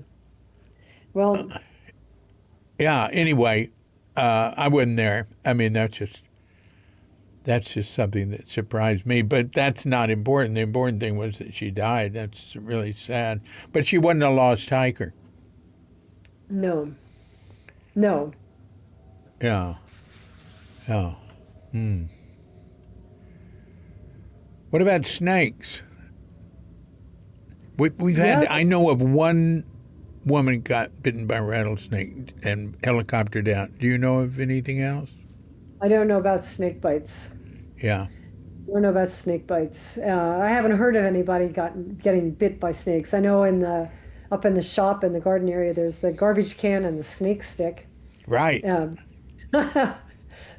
Well, Yeah, anyway, I wasn't there. I mean, that's just something that surprised me, but that's not important. The important thing was that she died. That's really sad. But she wasn't a lost hiker. no, no. Yeah. Yeah. What about snakes? We've had, I Yes, know of one woman got bitten by a rattlesnake and helicoptered out. Do you know of anything else? I don't know about snake bites. Yeah. I don't know about snake bites. I haven't heard of anybody getting bit by snakes. I know up in the shop in the garden area, there's the garbage can and the snake stick. Right. Um,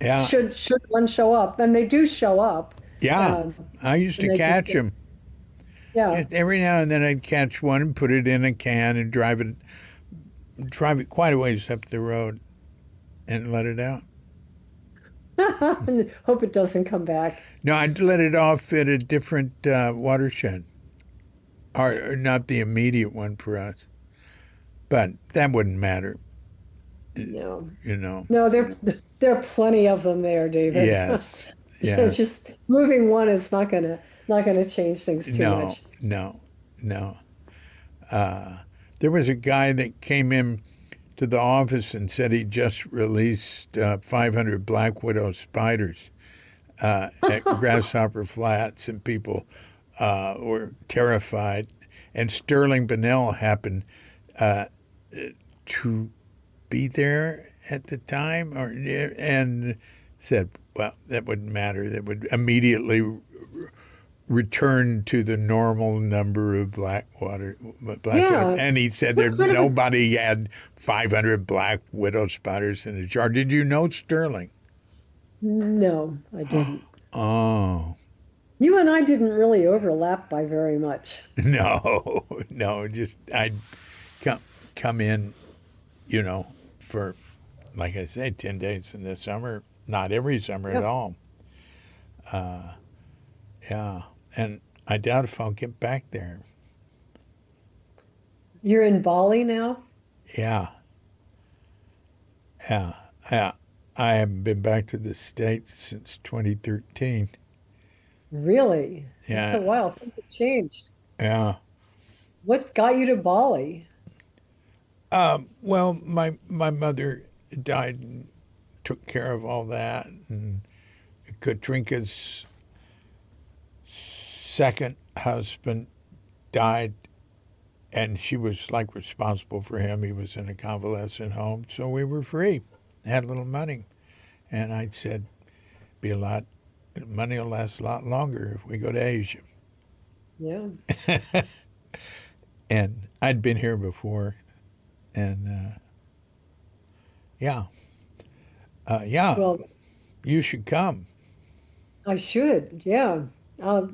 Yeah. should one show up, and they do show up, Yeah. um, I used and to they just catch get, them. yeah. Just every now and then I'd catch one and put it in a can and drive it quite a ways up the road and let it out. Hope it doesn't come back. No, I'd let it off at a different watershed, or not the immediate one for us. But that wouldn't matter, No, you know. no, there are plenty of them there, David. Yes, It's yes. just moving one is not gonna change things too No, much. no, no. There was a guy that came in to the office and said he just released 500 black widow spiders at Grasshopper Flats, and people were terrified. And Sterling Bennell happened to be there at the time, and said, "Well, that wouldn't matter. That would immediately return to the normal number of black widow." Yeah. And he said there What kind of a nobody had 500 black widow spiders in a jar. Did you know Sterling? No, I didn't. Oh. You and I didn't really overlap by very much. No, no, just I'd come in, for, like I said, 10 days in the summer, not every summer at Yeah. all. Yeah, and I doubt if I'll get back there. You're in Bali now? Yeah, yeah, yeah. I haven't been back to the States since 2013. Really? That's a Yeah, while. Things have changed. yeah. What got you to Bali? Well, my mother died and took care of all that, and Katrinka's second husband died, and she was like responsible for him. He was in a convalescent home, so we were free, had a little money, and I said, money will last a lot longer if we go to Asia. Yeah. And I'd been here before, and yeah, yeah, Well, You should come. I should, yeah. Uh,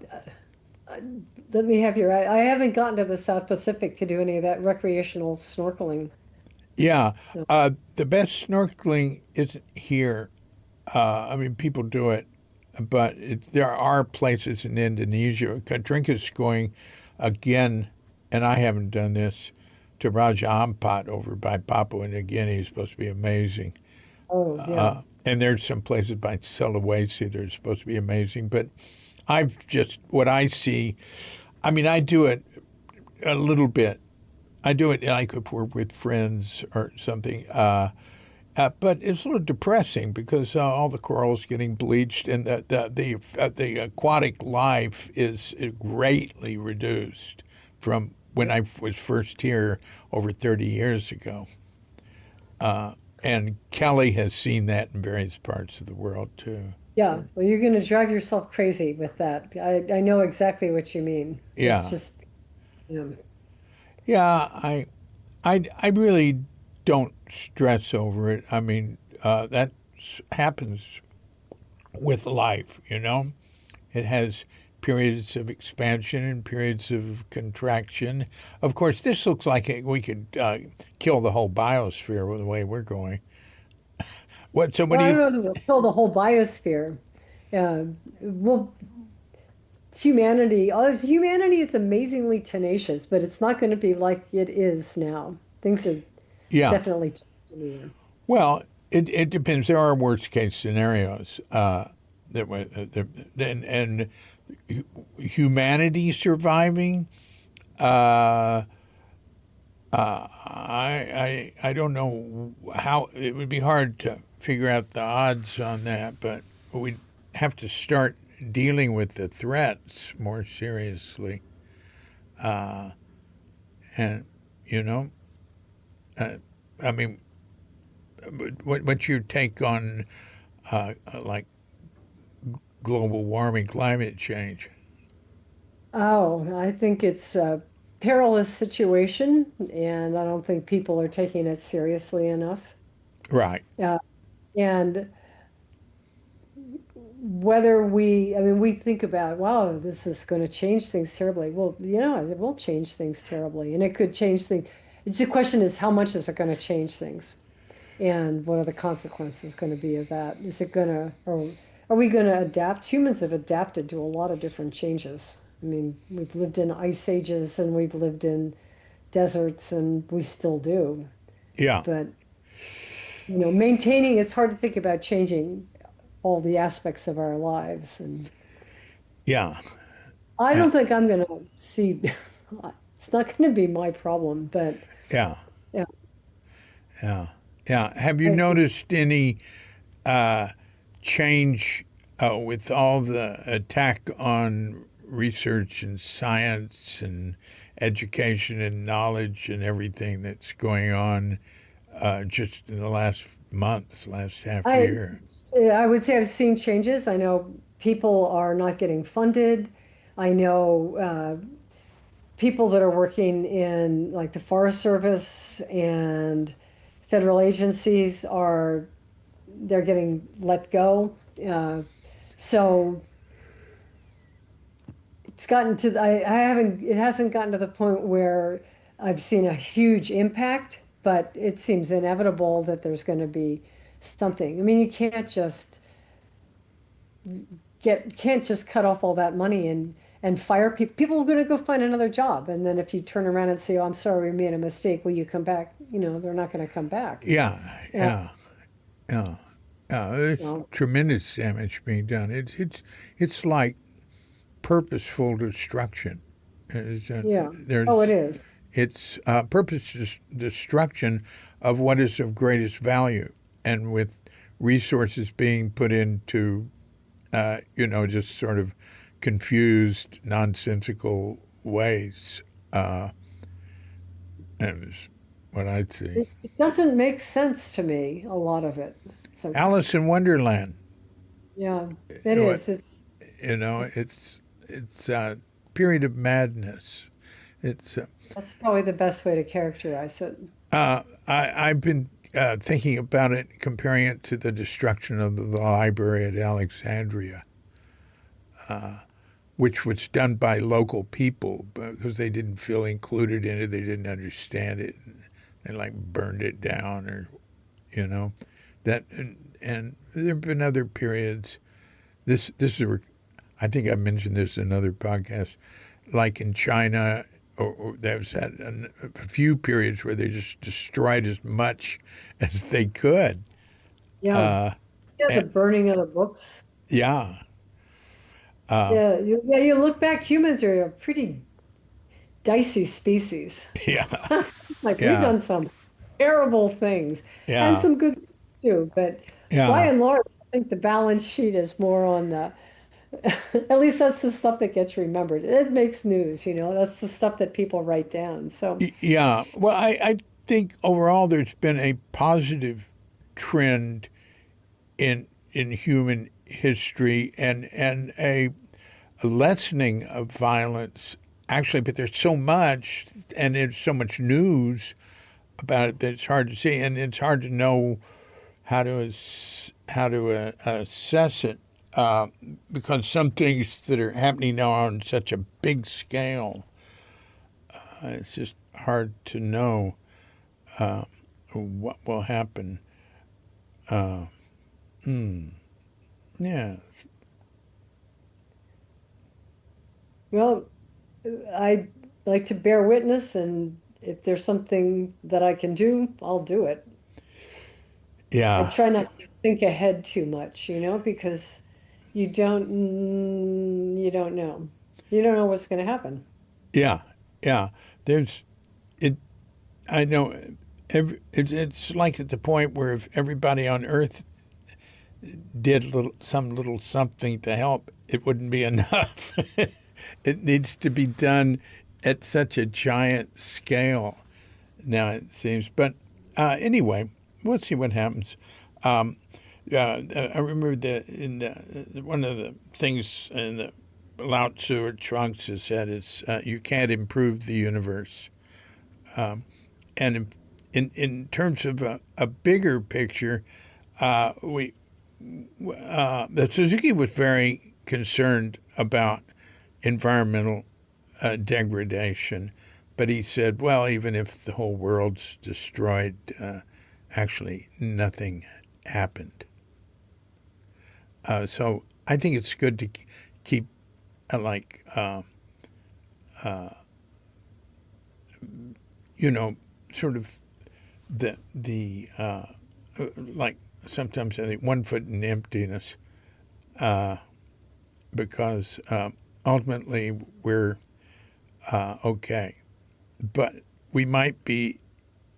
Let me have your. I haven't gotten to the South Pacific to do any of that recreational snorkeling. Yeah. So, The best snorkeling isn't here. I mean, people do it, but there are places in Indonesia. Katrinka's going again, and I haven't done this, to Raja Ampat over by Papua New Guinea. It's supposed to be amazing. oh yeah. And there's some places by Sulawesi that are supposed to be amazing. But what I see, I mean, I do it a little bit. I do it like if we're with friends or something. But it's a little depressing because all the corals getting bleached and the aquatic life is greatly reduced from when I was first here over 30 years ago. And Kelly has seen that in various parts of the world too. Yeah, well, you're going to drive yourself crazy with that. I know exactly what you mean. It's Yeah, just, um, yeah. I really don't stress over it. I mean, that happens with life. It has periods of expansion and periods of contraction. Of course, this looks like we could kill the whole biosphere with the way we're going. What well, do I you? don't know that we'll kill the whole biosphere. Well, humanity is amazingly tenacious, but it's not going to be like it is now. Things are Yeah. definitely changing. Well, it depends. There are worst case scenarios and humanity surviving. Uh, I don't know how it would be hard to figure out the odds on that, but we'd have to start dealing with the threats more seriously. Uh, and you know, uh, I mean, what's your take on like global warming, climate change? Oh, I think it's a perilous situation, and I don't think people are taking it seriously enough. Right. Uh, and whether I mean, we think about, wow, this is going to change things terribly. Well, it will change things terribly, and it could change things. It's the question is, how much is it going to change things? And what are the consequences going to be of that? Is it going to, or are we going to adapt? Humans have adapted to a lot of different changes. I mean, we've lived in ice ages and we've lived in deserts and we still do. Yeah. But, maintaining, it's hard to think about changing all the aspects of our lives. And Yeah. I Yeah. don't think I'm going to see, it's not going to be my problem, but Yeah. yeah. Yeah. Yeah. Have you I, noticed any uh, change with all the attack on research and science and education and knowledge and everything that's going on just in the last months, last half I year? I would say I've seen changes. I know people are not getting funded. I know people that are working in like the Forest Service and federal agencies they're getting let go. Uh, so it's gotten to I haven't it hasn't gotten to the point where I've seen a huge impact, but it seems inevitable that there's going to be something. I mean, you can't just cut off all that money and fire people. People are going to go find another job, and then if you turn around and say, "Oh, I'm sorry, we made a mistake. Will you come back?" They're not going to come back. Yeah. Yeah. Yeah. Yeah. There's Well, tremendous damage being done. It's like purposeful destruction. yeah. There's Oh, it is. It's destruction of what is of greatest value, and with resources being put into, just sort of confused, nonsensical ways. That was what I'd see. It doesn't make sense to me, a lot of it. So, Alice in Wonderland. yeah, it What is. It's it's a period of madness. It's That's probably the best way to characterize it. I've been thinking about it, comparing it to the destruction of the library at Alexandria, which was done by local people because they didn't feel included in it, they didn't understand it, and like burned it down, or that. And there have been other periods. I think I mentioned this in another podcast, like in China, or there's had a few periods where they just destroyed as much as they could. Yeah. Uh, Yeah, the and, burning of the books. yeah. Uh, Yeah, you look back, humans are a pretty dicey species. yeah. Like we've Yeah. done some terrible things and Yeah. some good things too, but by Yeah. and large, I think the balance sheet is more on the, at least that's the stuff that gets remembered. It makes news, that's the stuff that people write down. So, Yeah. Well, I think overall there's been a positive trend in human history, and a lessening of violence, actually, but there's so much, and there's so much news about it that it's hard to see, and it's hard to know how to assess it, because some things that are happening now on such a big scale, it's just hard to know what will happen. Uh, yeah. well, I like to bear witness, and if there's something that I can do, I'll do it. I Yeah. try not to think ahead too much, because you don't know. You don't know what's going to happen. Yeah. Yeah. There's it. I know. It's like at the point where if everybody on Earth did some little something to help, it wouldn't be enough. It needs to be done at such a giant scale now, it seems. But anyway, we'll see what happens. Um, I remember one of the things in the Lao Tzu or Trunks has said is you can't improve the universe. And in terms of a bigger picture, we the Suzuki was very concerned about environmental degradation, but he said, well, even if the whole world's destroyed, actually nothing happened. So I think it's good to keep like sort of the like sometimes I think one foot in emptiness, uh, because ultimately we're okay, but we might be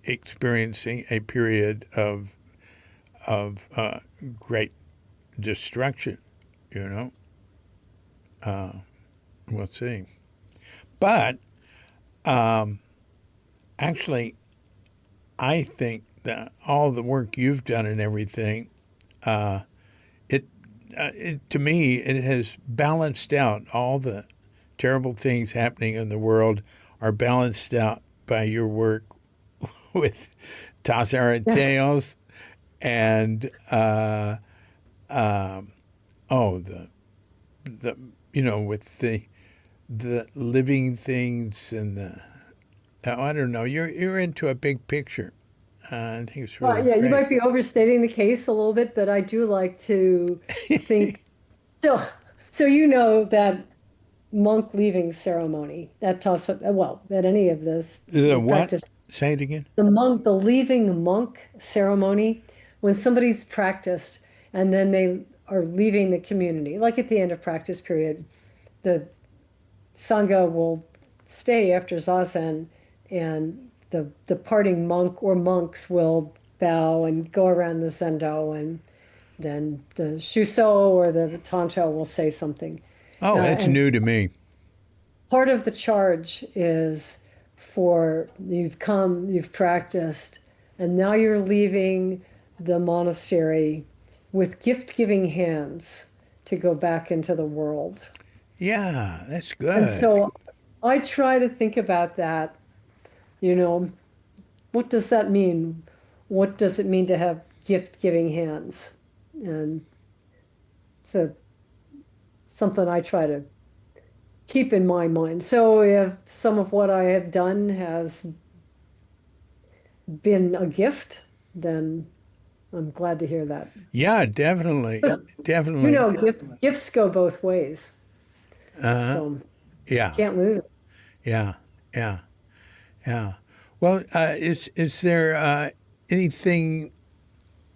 experiencing a period of great destruction. You know, we'll see. But actually, I think that all the work you've done and everything, uh, to me, it has balanced out all the terrible things happening in the world are balanced out by your work with Tassajara Yes. Tales and um, oh the with the living things and the I don't know, you're into a big picture. I think it's really Yeah, you great. might be overstating the case a little bit, but I do like to think. So, so that monk leaving ceremony that that any of this The what? practice, Say it again. the leaving monk ceremony, when somebody's practiced and then they are leaving the community, like at the end of practice period, the Sangha will stay after Zazen, and the departing monk or monks will bow and go around the Zendo, and then the Shuso or the Tanto will say something. Oh, that's And new to me. part of the charge is for you've come, you've practiced, and now you're leaving the monastery with gift-giving hands to go back into the world. Yeah, that's And good. so I try to think about that, you know, what does that mean? what does it mean to have gift-giving hands? And so something I try to keep in my mind. So if some of what I have done has been a gift, then I'm glad to hear that. Yeah, definitely. You Definitely. know, gifts go both ways. Uh-huh. So Yeah. can't lose it. Yeah. Yeah. Yeah. Well, is there anything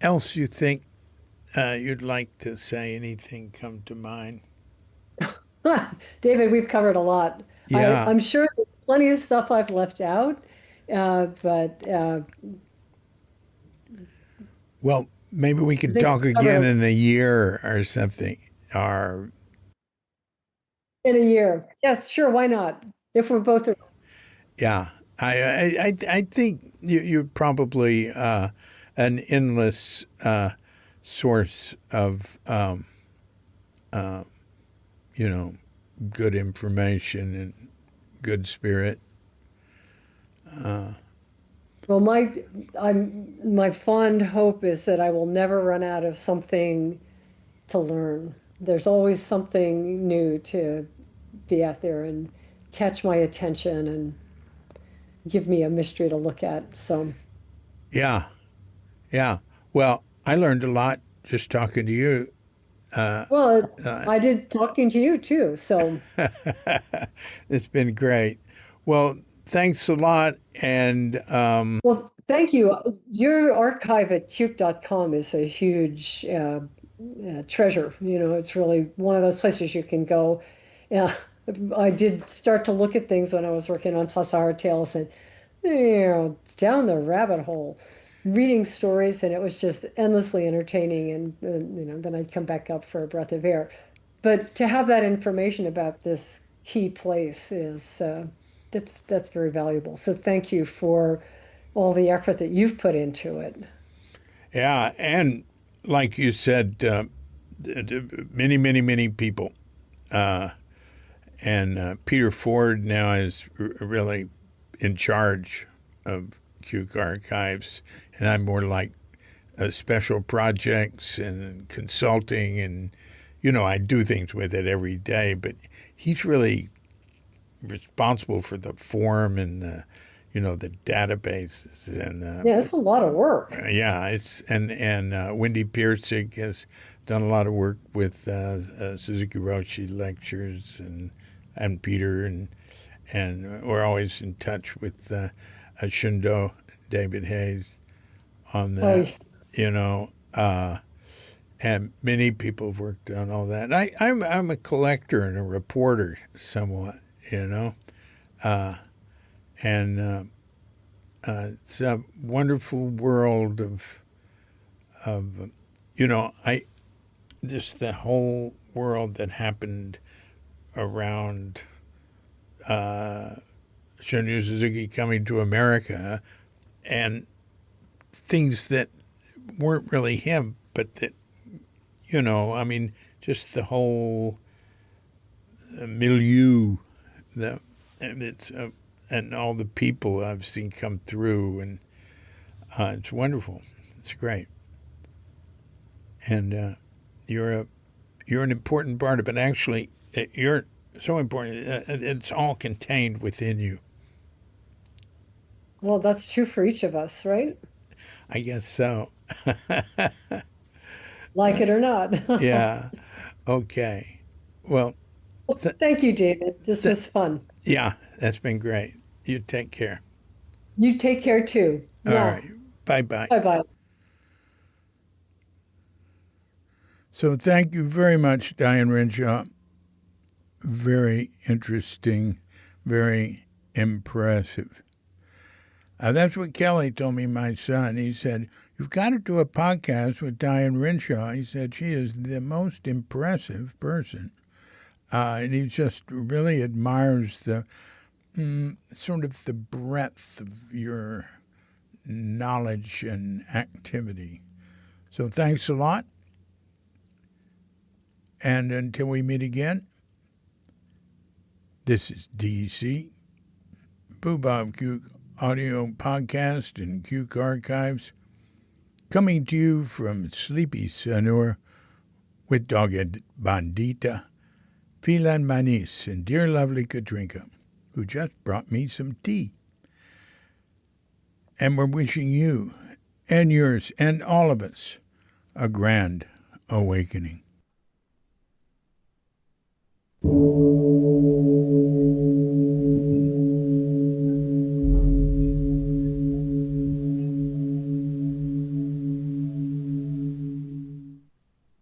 else you think you'd like to say? Anything come to mind? David, we've covered a lot. Yeah. I'm sure there's plenty of stuff I've left out, but Well, maybe we I could think talk we again covered in a year or something. Or in a year. Yes, sure, why not? If we're both, yeah, I think you're probably an endless source of uh, you know good information and good spirit. well, my fond hope is that I will never run out of something to learn. There's always something new to be out there and catch my attention and give me a mystery to look at. So, Yeah, yeah. Well, I learned a lot just talking to you. Uh, well, uh, I did talking to you too. So, it's been great. Well, thanks a lot, and well, thank you. Your archive at cuke.com is a huge treasure. You know, it's really one of those places you can go. Yeah, I did start to look at things when I was working on Tassajara Tales and, down the rabbit hole, reading stories, and it was just endlessly entertaining. And then I'd come back up for a breath of air. But to have that information about this key place is that's very valuable. So thank you for all the effort that you've put into it. yeah, and like you said, many people. Uh, and Peter Ford now is really in charge of Cuke Archives, and I'm more like special projects and consulting, and I do things with it every day. But he's really responsible for the form and the databases and Yeah, it's a lot of work. yeah, it's and Wendy Piercig has done a lot of work with Suzuki Roshi lectures and Peter and we're always in touch with Shundo David Hayes on Oh, that, yeah. you know, and many people have worked on all that. And I'm a collector and a reporter somewhat, uh, and it's a wonderful world of I just the whole world that happened around Shunryu Suzuki coming to America and things that weren't really him, but that I mean, just the whole milieu, the and it's and all the people I've seen come through, and it's wonderful. It's great, and you're a you're an important part of it. Actually, you're so important. It's all contained within you. Well, that's true for each of us, right? I guess so. Like it or not. Yeah. Okay. Well, Well, th- thank you, David. This th- was fun. yeah, that's been great. You take care. You take care too. All Mwah. right. Bye bye. Bye bye. So thank you very much, Diane Renshaw. Very interesting, very impressive. That's what Kelly told me, my son. He said, "You've got to do a podcast with Diane Renshaw." He said, "She is the most impressive person." And he just really admires the sort of the breadth of your knowledge and activity. So thanks a lot. And until we meet again, this is DC, Boo Bob Cuke Audio Podcast and Cuke Archives. Coming to you from sleepy Sanur with dogged Bandita, Filan Manis, and dear lovely Katrinka, who just brought me some tea. And we're wishing you and yours and all of us a grand awakening.